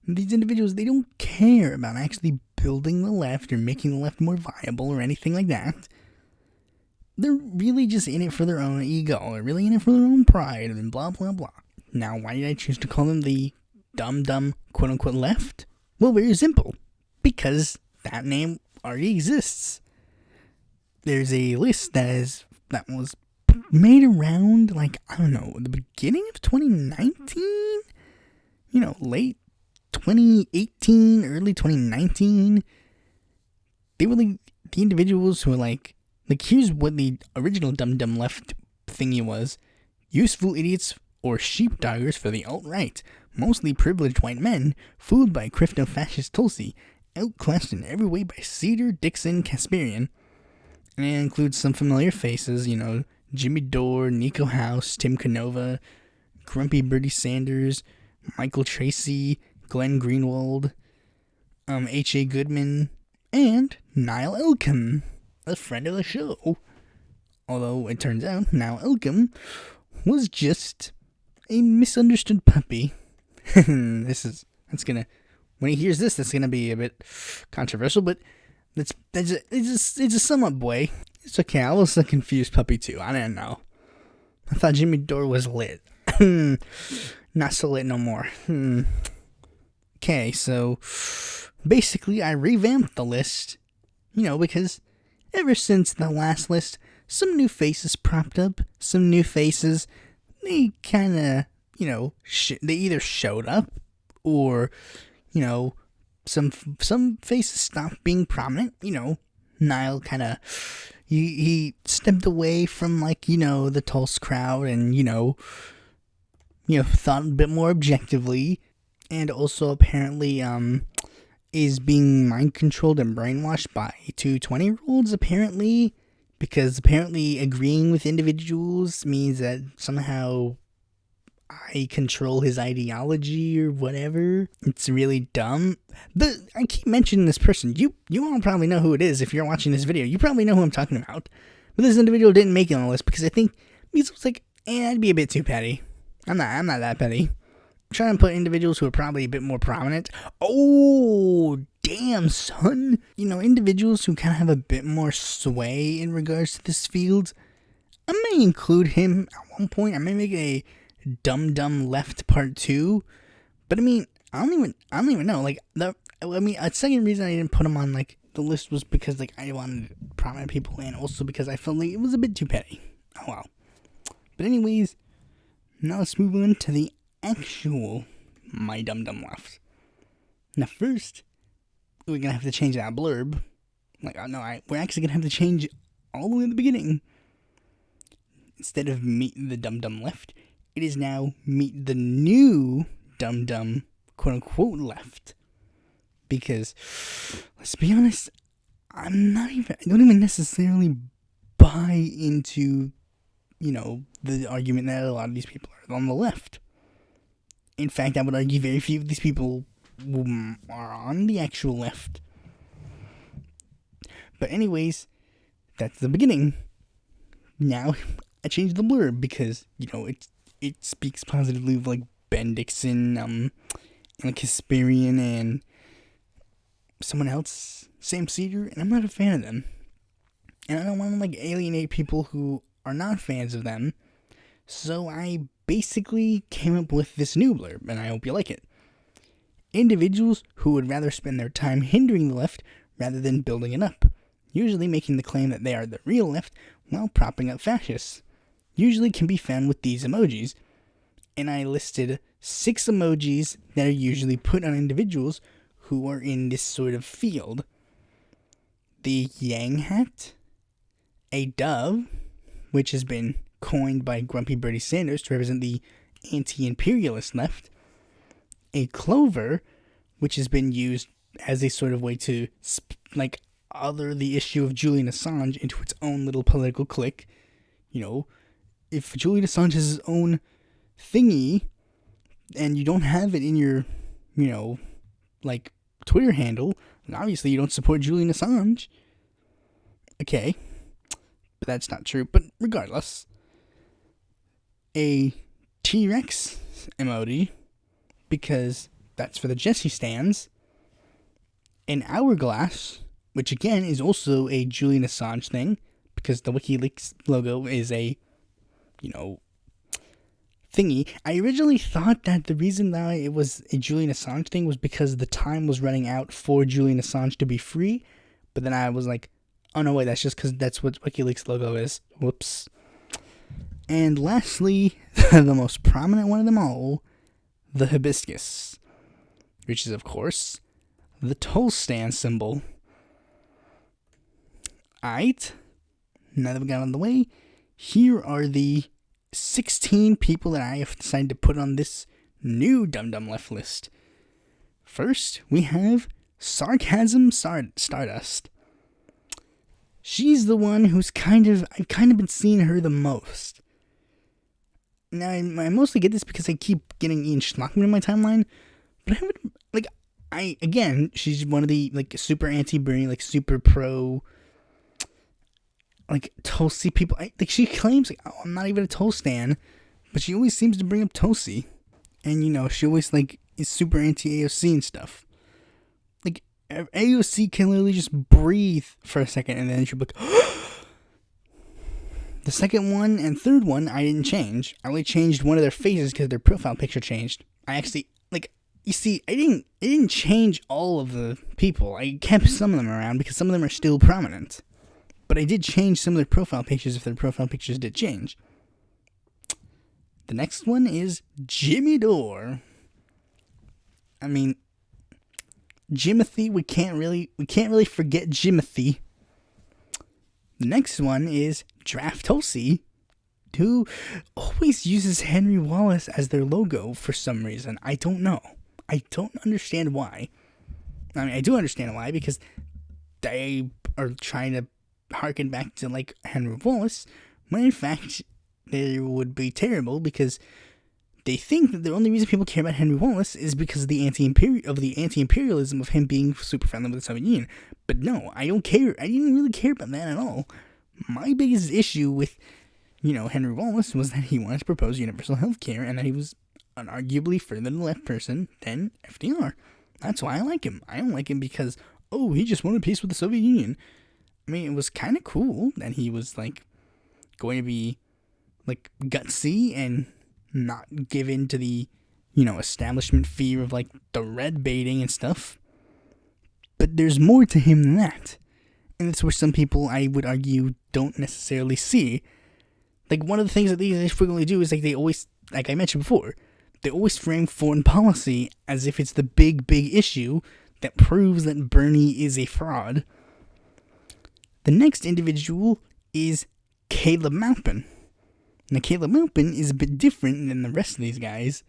These individuals, they don't care about actually building the left or making the left more viable or anything like that. They're really just in it for their own ego. They're really in it for their own pride and blah, blah, blah. Now, why did I choose to call them the dumb, quote-unquote left? Well, very simple. Because that name already exists. There's a list that was made around, like, I don't know, the beginning of 2019? Late 2018, early 2019. They were, like, the individuals who were, like, here's what the original Dumb Dumb Left thingy was. Useful idiots or sheepdoggers for the alt-right. Mostly privileged white men, fooled by crypto-fascist Tulsi, outclassed in every way by Cedar, Dixon, Kasparian. And it includes some familiar faces, Jimmy Dore, Nico House, Tim Canova, Grumpy Bertie Sanders, Michael Tracy, Glenn Greenwald, H.A. Goodman, and Niall Elkim, a friend of the show. Although it turns out Niall Elkim was just a misunderstood puppy. When he hears this, that's gonna be a bit controversial, but it's a sum up, boy. It's okay. I was a confused puppy too. I didn't know. I thought Jimmy Dore was lit. Not so lit no more. Okay, so basically I revamped the list, because ever since the last list, some new faces propped up. Some new faces, they kind of, they either showed up or, some faces stopped being prominent. Niall kind of, he stepped away from, the Tulse crowd and, thought a bit more objectively, and also apparently is being mind controlled and brainwashed by 220-year-olds apparently, because apparently agreeing with individuals means that somehow I control his ideology or whatever. It's really dumb. But I keep mentioning this person. You all probably know who it is if you're watching this video. You probably know who I'm talking about. But this individual didn't make it on the list because I think it was like, I'd be a bit too petty. I'm not that petty. I'm trying to put individuals who are probably a bit more prominent. Oh, damn, son. Individuals who kind of have a bit more sway in regards to this field. I may include him at one point. I may make a Dumb Dumb Left Part 2. But I don't even know. A second reason I didn't put him on the list was because I wanted prominent people, and also because I felt like it was a bit too petty. Oh wow. But anyways, now let's move on to the actual My Dumb Dumb Left. Now first, we're gonna have to change that blurb. We're actually gonna have to change all the way at the beginning. Instead of Meet the Dumb Dumb Left, it is now Meet the New Dumb Dumb quote unquote Left. Because let's be honest, I don't even necessarily buy into the argument that a lot of these people are on the left. In fact, I would argue very few of these people are on the actual left. But anyways, that's the beginning. Now, I changed the blurb because, it speaks positively of, Ben Dixon, and Kasparian, and someone else, Sam Cedar, and I'm not a fan of them. And I don't want to, alienate people who are not fans of them. So I basically came up with this new blurb, and I hope you like it. Individuals who would rather spend their time hindering the left rather than building it up, usually making the claim that they are the real left while propping up fascists, usually can be found with these emojis. And I listed 6 emojis that are usually put on individuals who are in this sort of field. The Yang hat, a dove, which has been coined by Grumpy Bertie Sanders to represent the anti-imperialist left, a clover, which has been used as a sort of way to other the issue of Julian Assange into its own little political clique. If Julian Assange has his own thingy and you don't have it in your Twitter handle, then obviously you don't support Julian Assange. Okay, but that's not true. But regardless, a T-Rex emoji, because that's for the Jesse stands. An hourglass, which again is also a Julian Assange thing, because the WikiLeaks logo is a, thingy. I originally thought that the reason that it was a Julian Assange thing was because the time was running out for Julian Assange to be free, but then I was like, oh no, wait, that's just because that's what WikiLeaks logo is. Whoops. And lastly, the most prominent one of them all, the hibiscus, which is, of course, the toll stand symbol. Alright, now that we got on the way, here are the 16 people that I have decided to put on this new Dum Dum Left list. First, we have Sarcasm Stardust. She's the one who's I've kind of been seeing her the most. Now, I mostly get this because I keep getting Ian Schlockman in my timeline, but I haven't, again, she's one of the, super anti-Bernie, super pro, Tulsi people. She claims, I'm not even a Tulsi stan, but she always seems to bring up Tulsi. And, she always, is super anti-AOC and stuff. AOC can literally just breathe for a second, and then she'll be like, The second one and third one, I didn't change. I only changed one of their faces because their profile picture changed. I actually, you see, I didn't change all of the people. I kept some of them around because some of them are still prominent. But I did change some of their profile pictures if their profile pictures did change. The next one is Jimmy Dore. I mean, Jimothy, we can't really forget Jimothy. The next one is Draft Tulsi, who always uses Henry Wallace as their logo for some reason. I don't know. I don't understand why. I mean, I do understand why, because they are trying to harken back to, Henry Wallace, when in fact, they would be terrible, because they think that the only reason people care about Henry Wallace is because of the anti-imperialism of him being super friendly with the Soviet Union. But no, I don't care. I didn't really care about that at all. My biggest issue with, Henry Wallace was that he wanted to propose universal health care, and that he was an arguably further to the left person than FDR. That's why I like him. I don't like him because, he just wanted peace with the Soviet Union. I mean, it was kind of cool that he was, going to be, gutsy and not give in to the, establishment fear of, the red baiting and stuff. But there's more to him than that. And it's where some people, I would argue, don't necessarily see. One of the things that they frequently do is, they always, like I mentioned before, they always frame foreign policy as if it's the big, big issue that proves that Bernie is a fraud. The next individual is Caleb Maupin. Now, Caleb Maupin is a bit different than the rest of these guys,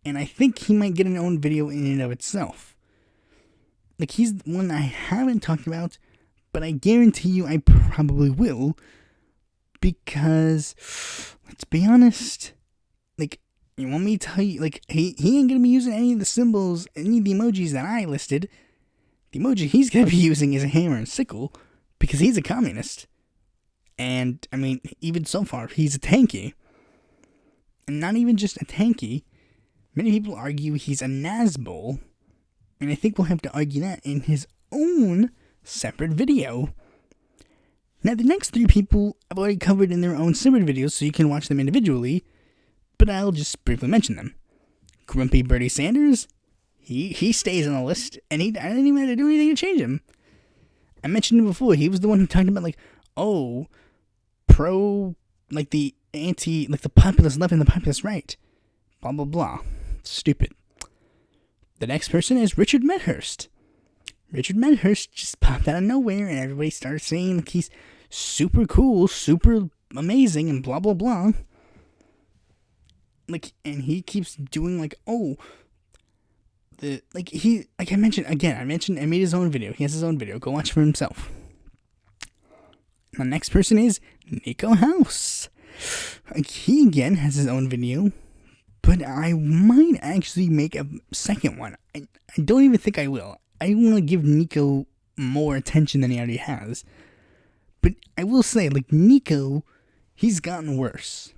and I think he might get an own video in and of itself. He's one I haven't talked about, but I guarantee you I probably will, because, let's be honest, you want me to tell you, he ain't gonna be using any of the symbols, any of the emojis that I listed. The emoji he's gonna be using is a hammer and sickle, because he's a communist. And, I mean, even so far, he's a tanky. And not even just a tanky. Many people argue he's a Nazbol. And I think we'll have to argue that in his own separate video. Now, the next three people I've already covered in their own separate videos, so you can watch them individually. But I'll just briefly mention them. Grumpy Bernie Sanders. He stays on the list, and I didn't even have to do anything to change him. I mentioned him before. He was the one who talked about, pro, the populist left and the populist right. Blah, blah, blah. Stupid. The next person is Richard Medhurst. Richard Medhurst just popped out of nowhere, and everybody started saying he's super cool, super amazing, and blah, blah, blah. And he keeps doing, I made his own video. He has his own video. Go watch for himself. The next person is Nico House. He again has his own video, but I might actually make a second one. I don't even think I will. I want to give Nico more attention than he already has. But I will say, Nico, he's gotten worse.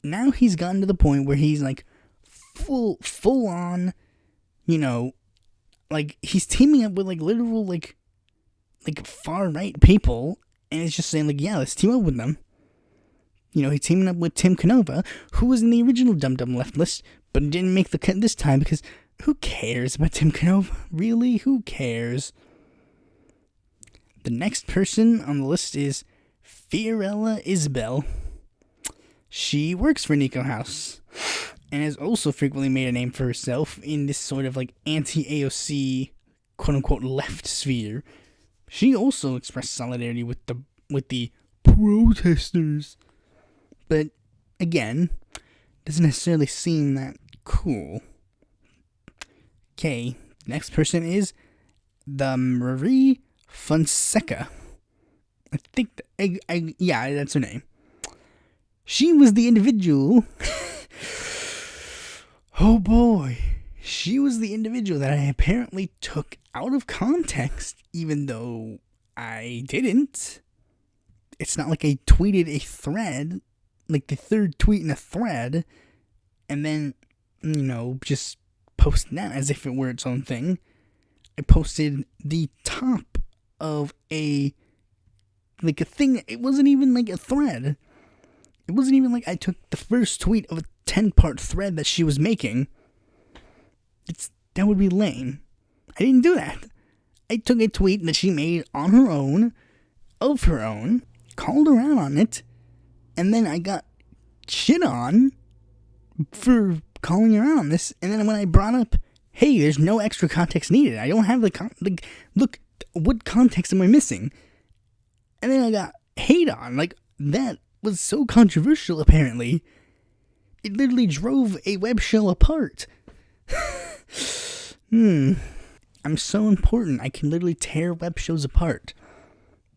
Now he's gotten to the point where he's, full on, he's teaming up with, literal, far-right people, and it's just saying, yeah, let's team up with them. He's teaming up with Tim Canova, who was in the original Dum Dum Left list, but didn't make the cut this time, because who cares about Tim Canova? Really? Who cares? The next person on the list is Fiorella Isabel. She works for Nico House and has also frequently made a name for herself in this sort of like anti-AOC, quote-unquote, left sphere. She also expressed solidarity with the protesters. But, again, doesn't necessarily seem that cool. Okay, next person is the Marie Fonseca. I think, yeah, that's her name. She was the individual. Oh boy. She was the individual that I apparently took out of context, even though I didn't. It's not like I tweeted a thread, like the third tweet in a thread, and then, just post that as if it were its own thing. I posted the top of a thing. It wasn't even like a thread. It wasn't even like I took the first tweet of a 10-part thread that she was making. That would be lame. I didn't do that. I took a tweet that she made on her own, of her own, called her out on it, and then I got shit on for calling her out on this, and then when I brought up, hey, there's no extra context needed. I don't have look, what context am I missing? And then I got hate on. That was so controversial, apparently. It literally drove a web show apart. I'm so important. I can literally tear web shows apart.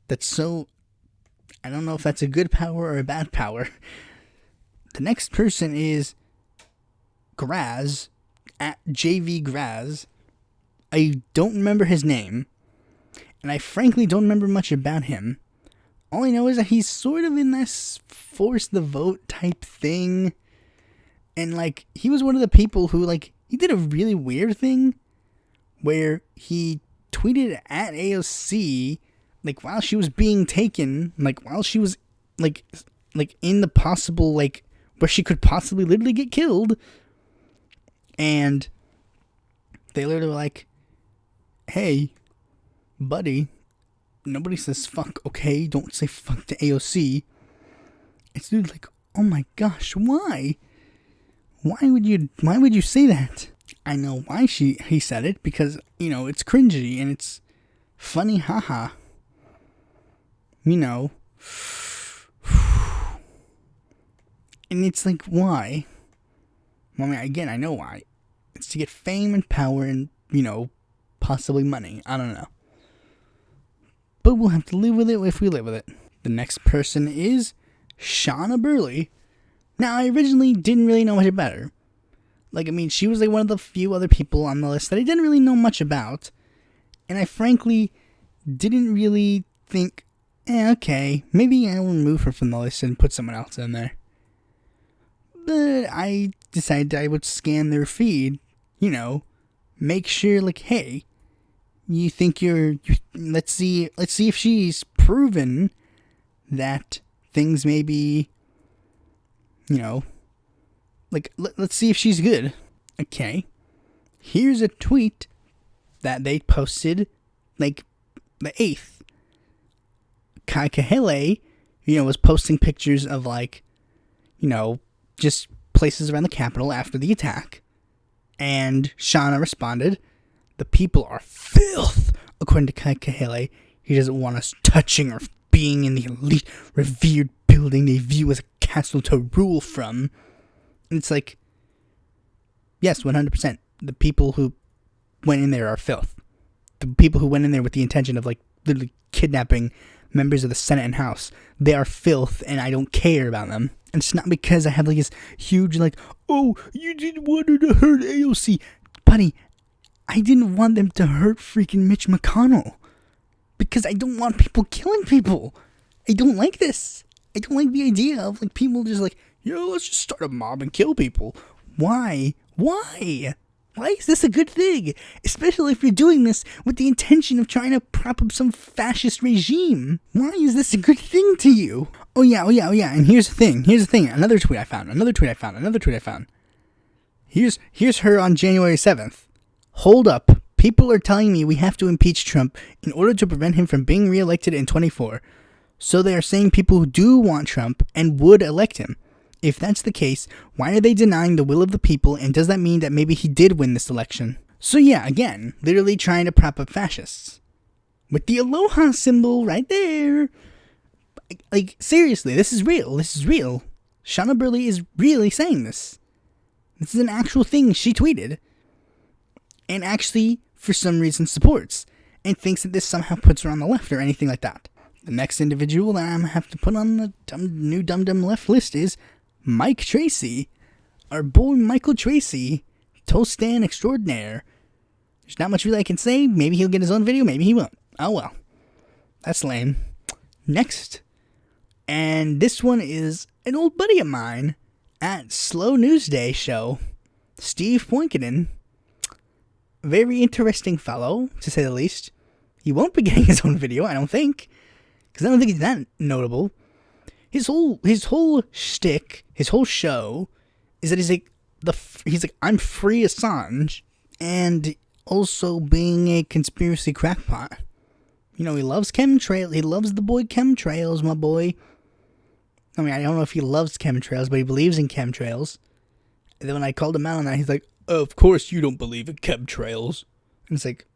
That's so... I don't know if that's a good power or a bad power. The next person is Graz, at JV Graz. I don't remember his name, and I frankly don't remember much about him. All I know is that he's sort of in this force the vote type thing. And, he was one of the people who, he did a really weird thing where he tweeted at AOC, while she was being taken, while she was, in the possible, where she could possibly literally get killed. And they literally were like, hey, buddy, nobody says fuck, okay? Don't say fuck to AOC. It's dude oh my gosh, why? Why would you say that? I know why he said it, because, it's cringy and it's funny, haha. And it's why? Well, again, I know why. It's to get fame and power and, possibly money. I don't know. But we'll have to live with it if we live with it. The next person is Shauna Burley. Now, I originally didn't really know much about her. She was one of the few other people on the list that I didn't really know much about. And I frankly didn't really think, okay, maybe I'll remove her from the list and put someone else in there. But I decided I would scan their feed, make sure, hey, you think let's see if she's proven that things may be, let's see if she's good. Okay. Here's a tweet that they posted, the 8th. Kai Kahele, was posting pictures of, just places around the Capitol after the attack. And Shauna responded, the people are filth, according to Kai Kahele. He doesn't want us touching or being in the elite, revered building they view as a castle to rule from. And it's yes, 100%. The people who went in there are filth. The people who went in there with the intention of, literally kidnapping members of the Senate and House, they are filth, and I don't care about them. And it's not because I have, this huge, oh, you didn't want her to hurt AOC. Buddy, I didn't want them to hurt freaking Mitch McConnell. Because I don't want people killing people. I don't like this. I don't like the idea of, people just let's just start a mob and kill people. Why? Why? Why is this a good thing? Especially if you're doing this with the intention of trying to prop up some fascist regime. Why is this a good thing to you? Oh yeah. And here's the thing. Another tweet I found. Here's her on January 7th. Hold up. People are telling me we have to impeach Trump in order to prevent him from being reelected in 24. So they are saying people who do want Trump and would elect him. If that's the case, why are they denying the will of the people, and does that mean that maybe he did win this election? So yeah, again, literally trying to prop up fascists. With the aloha symbol right there. Like, seriously, this is real. This is real. Shauna Burley is really saying this. This is an actual thing she tweeted. And actually, for some reason, supports. And thinks that this somehow puts her on the left or anything like that. The next individual that I'm going to have to put on the new Dum Dum Left list is Mike Tracy. Our boy Michael Tracy. Toastan extraordinaire. There's not much really I can say. Maybe he'll get his own video. Maybe he won't. Oh well. That's lame. Next. And this one is an old buddy of mine at Slow News Day show. Steve Poinkanen. Very interesting fellow, to say the least. He won't be getting his own video, I don't think. Because I don't think he's that notable. His whole shtick, his whole show, is that he's like, I'm free Assange, and also being a conspiracy crackpot. You know, he loves chemtrails. He loves the boy chemtrails, my boy. I mean, I don't know if he loves chemtrails, but he believes in chemtrails. And then when I called him out on that, he's like, oh, of course you don't believe in chemtrails. And it's like,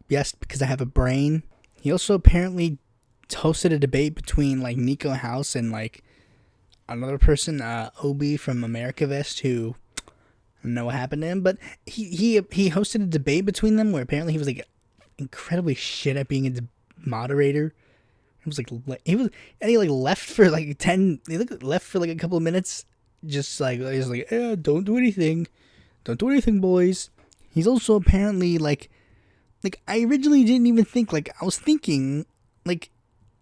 yes, because I have a brain. He also apparently hosted a debate between, like, Nico House and, like, another person, Obi from AmericaVest, who I don't know what happened to him, but he hosted a debate between them where apparently he was, like, incredibly shit at being a moderator. He left for like 10. He left for like a couple of minutes, just like he's like, don't do anything, boys. He's also apparently like I originally didn't even think, like, I was thinking like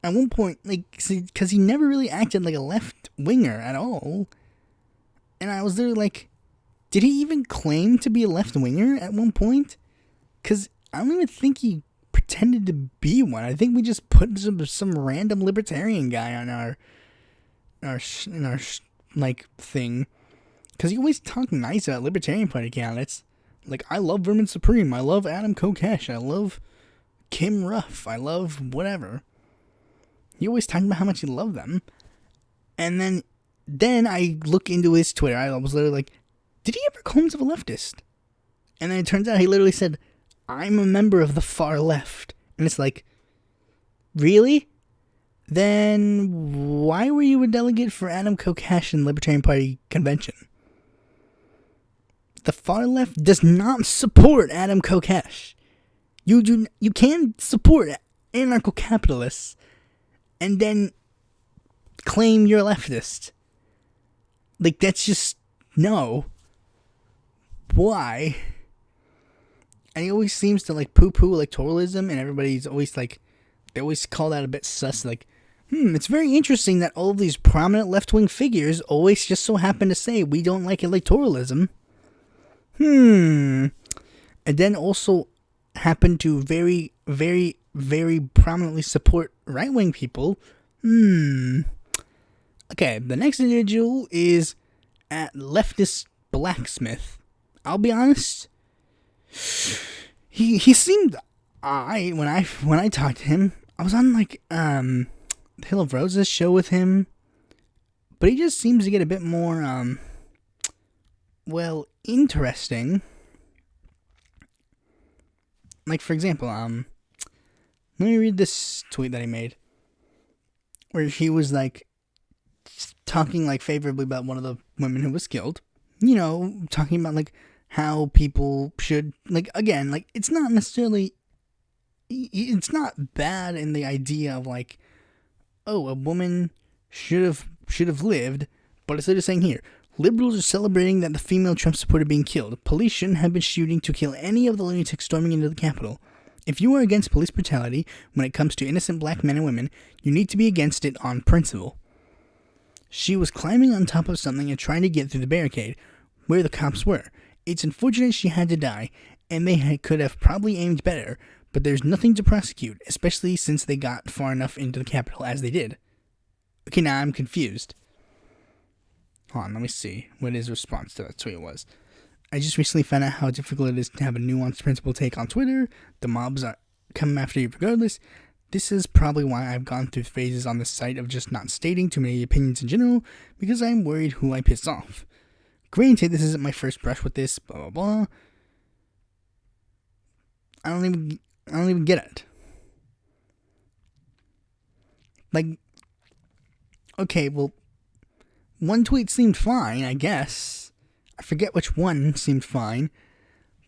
at one point, like, because he never really acted like a left winger at all, and I was there like, did he even claim to be a left winger at one point? Because I don't even think he pretended to be one. I think we just put some random libertarian guy on our like thing, because he always talked nice about Libertarian Party candidates. Like, I love Vermin Supreme, I love Adam Kokesh, I love Kim Ruff, I love whatever. He always talked about how much he loved them. And then I look into his Twitter. I was literally like, did he ever call himself a leftist? And then it turns out he literally said, I'm a member of the far left. And it's like, really? Then why were you a delegate for Adam Kokesh in Libertarian Party convention? The far left does not support Adam Kokesh. You can't support anarcho-capitalists and then claim you're a leftist. Like, that's just, no. Why? And he always seems to, like, poo-poo electoralism, and everybody's always, like, they always call that a bit sus, like, it's very interesting that all of these prominent left-wing figures always just so happen to say we don't like electoralism. And then also happen to very, very, very prominently support right-wing people. Okay, the next individual is at Leftist Blacksmith. I'll be honest, he seemed when I talked to him. I was on like the Hill of Roses show with him, but he just seems to get a bit more interesting. Like, for example, let me read this tweet that he made, where he was like talking like favorably about one of the women who was killed. You know, talking about like how people should, like, again, like, it's not necessarily, it's not bad in the idea of like, oh, a woman should have lived, but instead of saying here, liberals are celebrating that the female Trump supporter being killed. Police shouldn't have been shooting to kill any of the lunatics storming into the Capitol. If you are against police brutality when it comes to innocent black men and women, you need to be against it on principle. She was climbing on top of something and trying to get through the barricade, where the cops were. It's unfortunate she had to die, and they could have probably aimed better, but there's nothing to prosecute, especially since they got far enough into the Capitol as they did. Okay, now I'm confused. Hold on, let me see what his response to that tweet was. I just recently found out how difficult it is to have a nuanced principled take on Twitter. The mobs are coming after you regardless. This is probably why I've gone through phases on this site of just not stating too many opinions in general, because I'm worried who I piss off. Granted, this isn't my first brush with this, blah blah blah. I don't even get it. Like, okay, well, one tweet seemed fine, I guess. I forget which one seemed fine,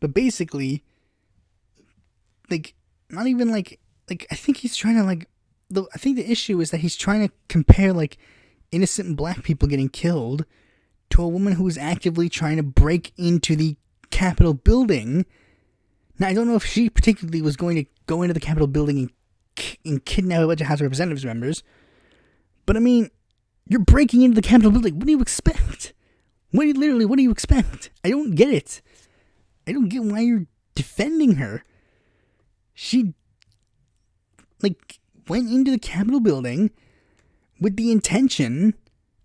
but basically, like, not even like I think he's trying to I think the issue is that he's trying to compare like innocent black people getting killed to a woman who was actively trying to break into the Capitol building. Now, I don't know if she particularly was going to go into the Capitol building and kidnap a bunch of House of Representatives members, but I mean, you're breaking into the Capitol building. What do you expect? What do you expect? I don't get it. I don't get why you're defending her. She, went into the Capitol building with the intention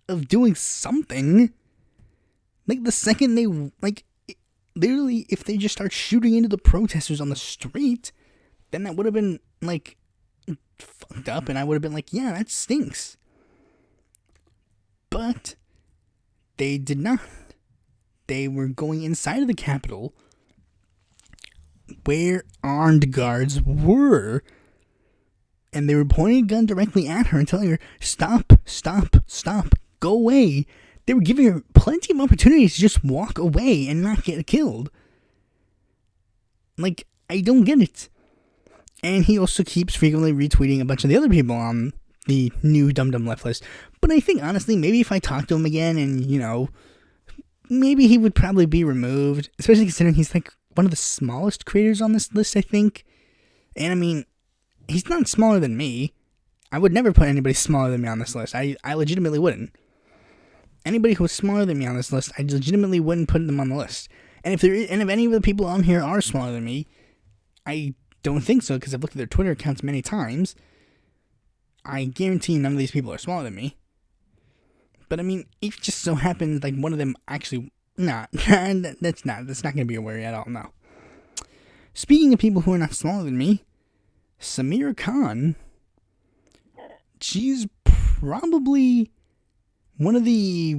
of doing something. The second they, literally, if they just start shooting into the protesters on the street, then that would have been, fucked up, and I would have been yeah, that stinks. But they did not. They were going inside of the Capitol where armed guards were, and they were pointing a gun directly at her and telling her, stop, go away. They were giving her plenty of opportunities to just walk away and not get killed. I don't get it. And he also keeps frequently retweeting a bunch of the other people on the new Dum Dum Left list. But I think, honestly, maybe if I talk to him again and, maybe he would probably be removed, especially considering he's, one of the smallest creators on this list, I think. And, I mean, he's not smaller than me. I would never put anybody smaller than me on this list. I legitimately wouldn't. Anybody who was smaller than me on this list, I legitimately wouldn't put them on the list. And if any of the people on here are smaller than me, I don't think so, because I've looked at their Twitter accounts many times. I guarantee none of these people are smaller than me. But I mean, it just so happens one of them actually that's not going to be a worry at all. No. Speaking of people who are not smaller than me, Samira Khan, she's probably one of the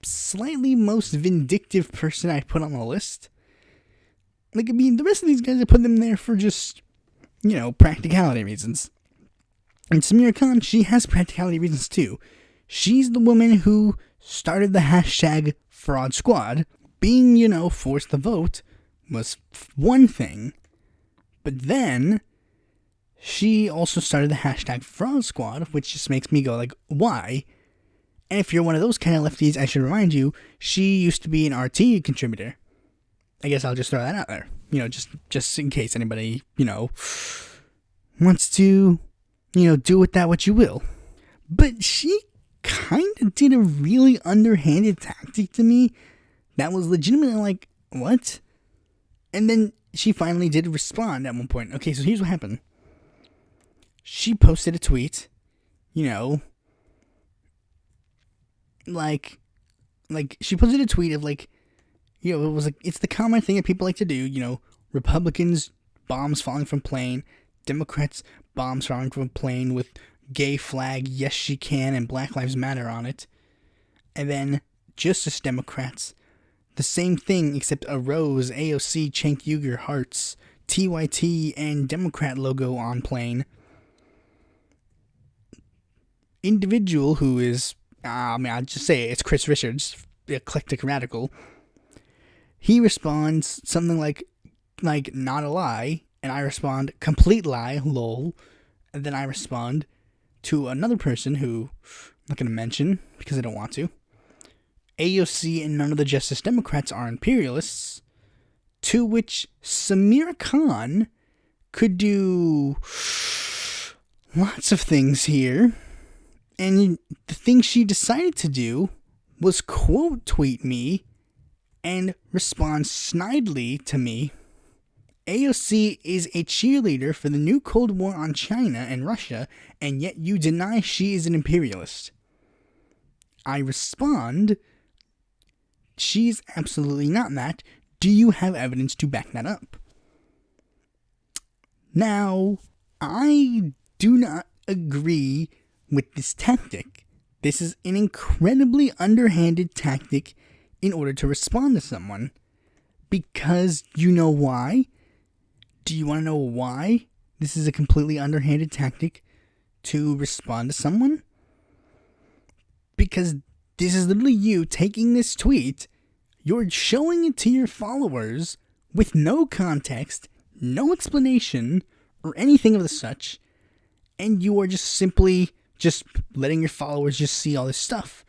slightly most vindictive person I put on the list. The rest of these guys, I put them there for just, practicality reasons. And Samira Khan, she has practicality reasons too. She's the woman who started the hashtag Fraud Squad. Being, forced to vote was one thing. But then, she also started the hashtag Fraud Squad, which just makes me go, why? And if you're one of those kind of lefties, I should remind you, she used to be an RT contributor. I guess I'll just throw that out there. Just in case anybody, wants to, do with that what you will. But she kind of did a really underhanded tactic to me that was legitimately what? And then she finally did respond at one point. Okay, so here's what happened. She posted a tweet, she posted a tweet of it was it's the common thing that people like to do, Republicans, bombs falling from plane, Democrats, bombs falling from plane with gay flag, yes she can, and Black Lives Matter on it. And then Justice Democrats, the same thing except a rose, AOC, Cenk Uyghur hearts, TYT, and Democrat logo on plane. Individual who is, I'll just say it's Chris Richards, the eclectic radical. He responds something like not a lie, and I respond complete lie, lol. And then I respond to another person who I'm not going to mention because I don't want to. AOC and none of the Justice Democrats are imperialists. To which Samira Khan could do lots of things here. And the thing she decided to do was quote tweet me and respond snidely to me. AOC is a cheerleader for the new Cold War on China and Russia, and yet you deny she is an imperialist. I respond, she's absolutely not that. Do you have evidence to back that up? Now, I do not agree with this tactic. This is an incredibly underhanded tactic in order to respond to someone. Because you know why? Do you want to know why this is a completely underhanded tactic to respond to someone? Because this is literally you taking this tweet, you're showing it to your followers with no context, no explanation, or anything of the such, and you are just simply just letting your followers just see all this stuff.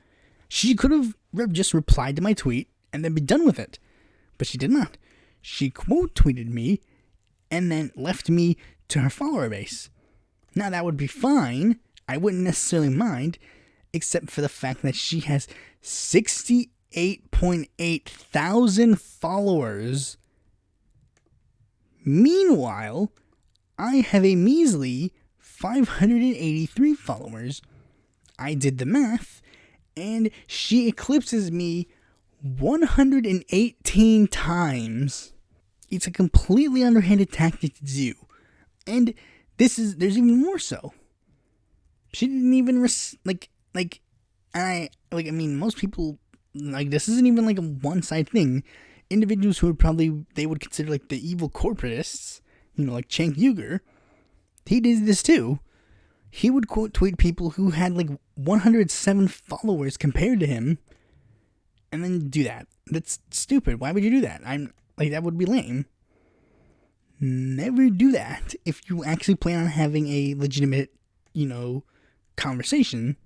She could have just replied to my tweet and then be done with it, but she did not. She quote tweeted me and then left me to her follower base. Now that would be fine. I wouldn't necessarily mind, except for the fact that she has 68.8 thousand followers. Meanwhile, I have a measly 583 followers. I did the math, and she eclipses me 118 times. It's a completely underhanded tactic to do. And there's even more so. She didn't even, most people, this isn't even a one-side thing. Individuals who they would consider the evil corporatists, like Cenk Uygur, he did this too. He would quote tweet people who had 107 followers compared to him, and then do that. That's stupid. Why would you do that? That would be lame. Never do that if you actually plan on having a legitimate, conversation.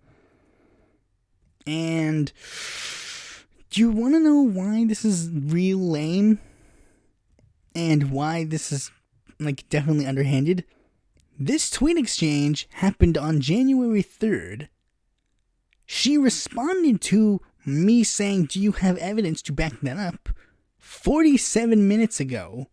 And do you want to know why this is real lame? And why this is, definitely underhanded? This tweet exchange happened on January 3rd. She responded to me saying, "Do you have evidence to back that up?" 47 minutes ago.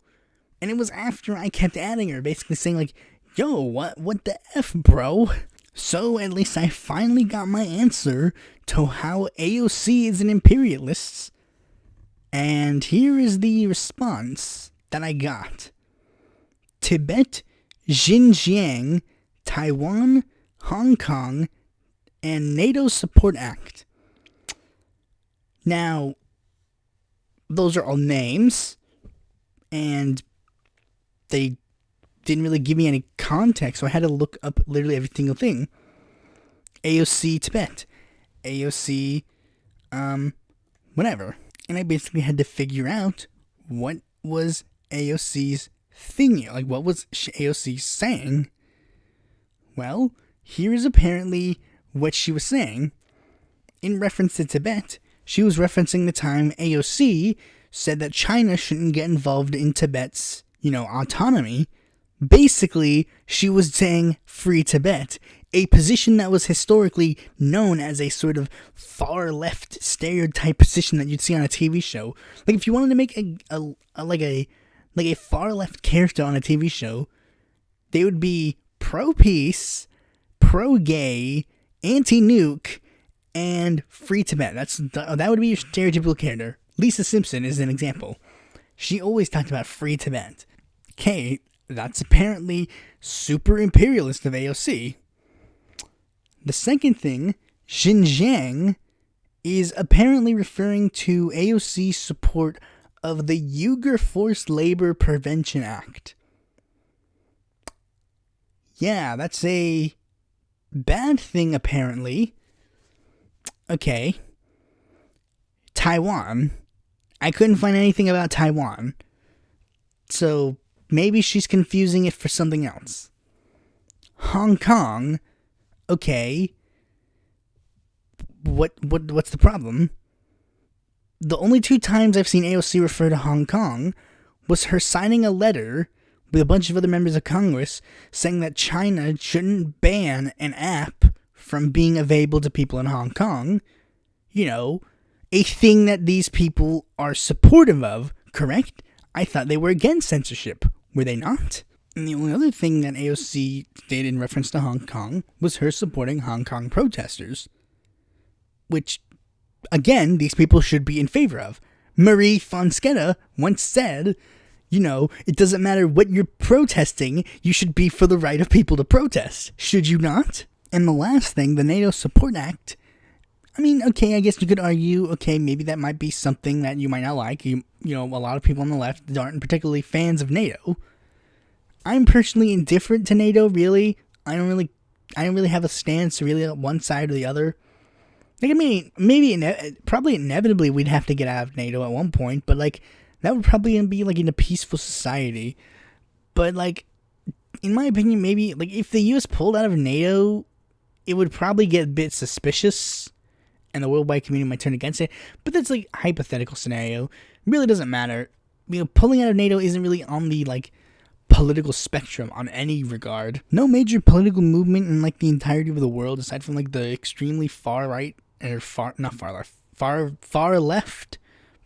And it was after I kept adding her, basically saying "Yo, what the F, bro?" So at least I finally got my answer to how AOC is an imperialist. And here is the response that I got. Tibet, Xinjiang, Taiwan, Hong Kong, and NATO Support Act. Now, those are all names, and they didn't really give me any context, so I had to look up literally every single thing. AOC Tibet, AOC, whatever. And I basically had to figure out what was AOC's thing, what was AOC saying. Well, here is apparently what she was saying. In reference to Tibet, she was referencing the time AOC said that China shouldn't get involved in Tibet's, autonomy. Basically, she was saying free Tibet, a position that was historically known as a sort of far-left stereotype position that you'd see on a TV show. If you wanted to make a far-left character on a TV show, they would be pro-peace, pro-gay, anti-nuke, and free Tibet. That would be your stereotypical character. Lisa Simpson is an example. She always talked about free Tibet. Okay, that's apparently super imperialist of AOC. The second thing, Xinjiang, is apparently referring to AOC's support of the Uyghur Forced Labor Prevention Act. Yeah, that's a bad thing, apparently. Okay. Taiwan. I couldn't find anything about Taiwan. So maybe she's confusing it for something else. Hong Kong. Okay. What's the problem? The only two times I've seen AOC refer to Hong Kong was her signing a letter with a bunch of other members of Congress saying that China shouldn't ban an app from being available to people in Hong Kong. A thing that these people are supportive of, correct? I thought they were against censorship. Were they not? And the only other thing that AOC did in reference to Hong Kong was her supporting Hong Kong protesters. Which, again, these people should be in favor of. Marie Fonsketta once said, it doesn't matter what you're protesting, you should be for the right of people to protest, should you not? And the last thing, the NATO Support Act, I mean, okay, I guess you could argue, okay, maybe that might be something that you might not like. A lot of people on the left aren't particularly fans of NATO. I'm personally indifferent to NATO, really. I don't really have a stance really on one side or the other. Like, I mean, probably inevitably we'd have to get out of NATO at one point, but, like, that would probably be, like, in a peaceful society. But, like, in my opinion, maybe, like, if the U.S. pulled out of NATO, it would probably get a bit suspicious, and the worldwide community might turn against it. But that's, like, a hypothetical scenario. It really doesn't matter. Pulling out of NATO isn't really on the, like, political spectrum on any regard. No major political movement in, like, the entirety of the world, aside from, like, the extremely far right, or far left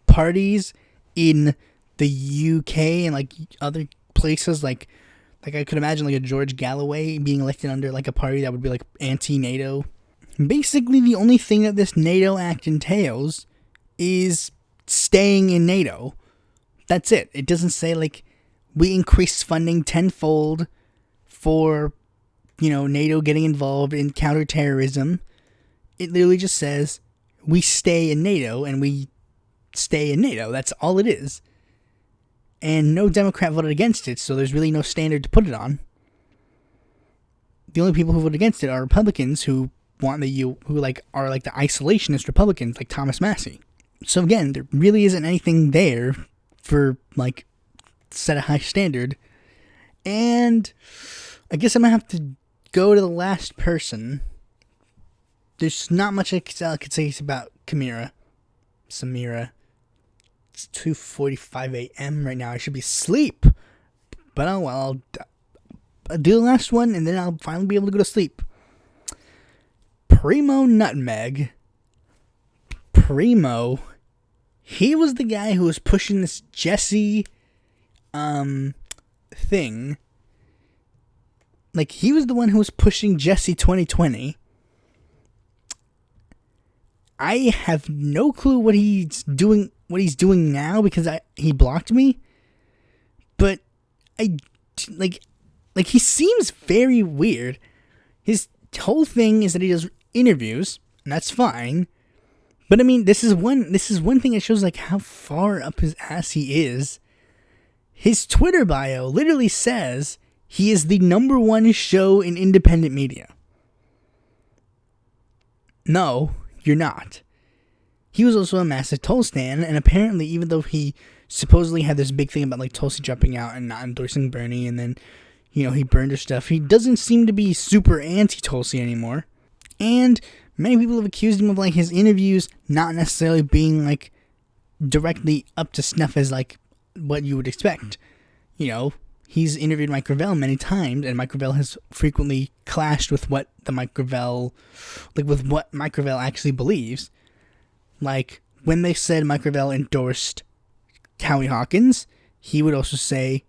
parties in the UK and, like, other places, like I could imagine, like, a George Galloway being elected under, like, a party that would be, like, anti-NATO. Basically, the only thing that this NATO Act entails is staying in NATO. That's it. It doesn't say, like, we increase funding tenfold for, NATO getting involved in counterterrorism. It literally just says, we stay in NATO, and we stay in NATO. That's all it is. And no Democrat voted against it, so there's really no standard to put it on. The only people who voted against it are Republicans who are like the isolationist Republicans, like Thomas Massey. So again, there really isn't anything there for, like, set a high standard. And I guess I'm gonna have to go to the last person. There's not much I could say about Samira. It's 2:45 a.m. right now. I should be asleep. But oh well, I'll do the last one and then I'll finally be able to go to sleep. Primo Nutmeg. Primo. He was the guy who was pushing this Jesse thing. Like, he was the one who was pushing Jesse 2020. I have no clue what he's doing now because he blocked me. But he seems very weird. His whole thing is that he does interviews, and that's fine. But I mean, this is one thing that shows, like, how far up his ass he is. His Twitter bio literally says he is the #1 show in independent media. No, you're not. He was also a massive Tulsi stan, and apparently, even though he supposedly had this big thing about, like, Tulsi dropping out and not endorsing Bernie, and then, he burned her stuff, he doesn't seem to be super anti-Tulsi anymore. And many people have accused him of, like, his interviews not necessarily being, like, directly up to snuff as, like, what you would expect. He's interviewed Mike Gravel many times, and Mike Gravel has frequently clashed with what Mike Gravel actually believes. Like, when they said Mike Gravel endorsed Howie Hawkins, he would also say,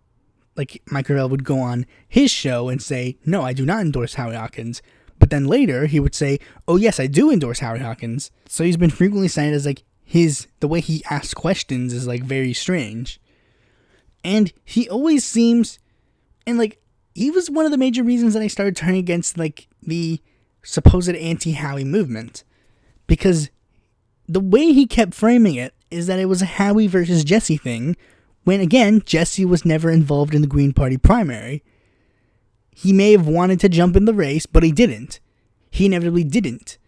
like, Mike Gravel would go on his show and say, no, I do not endorse Howie Hawkins. But then later, he would say, oh yes, I do endorse Howie Hawkins. So he's been frequently cited as, like, the way he asks questions is, like, very strange. And he always seems, and, like, he was one of the major reasons that I started turning against, like, the supposed anti-Howie movement. Because the way he kept framing it is that it was a Howie versus Jesse thing, when, again, Jesse was never involved in the Green Party primary. He may have wanted to jump in the race, but he didn't. He inevitably didn't.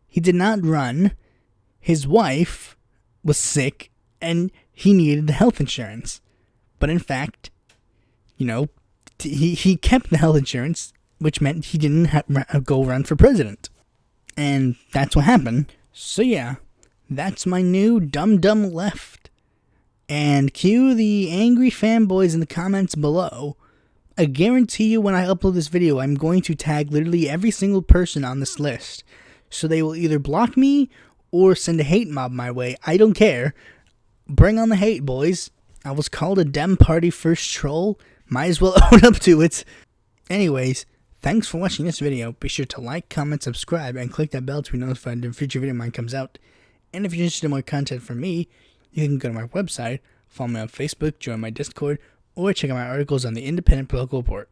He did not run. His wife was sick, and he needed the health insurance. But in fact, he kept the health insurance, which meant he didn't go run for president. And that's what happened. So yeah, that's my new Dumb Left. And cue the angry fanboys in the comments below. I guarantee you when I upload this video, I'm going to tag literally every single person on this list. So they will either block me or send a hate mob my way. I don't care. Bring on the hate, boys. I was called a Dem Party first troll. Might as well own up to it. Anyways, thanks for watching this video. Be sure to like, comment, subscribe, and click that bell to be notified when a future video of mine comes out. And if you're interested in more content from me, you can go to my website, Follow me on Facebook, join my Discord, or check out my articles on the Independent Political Report.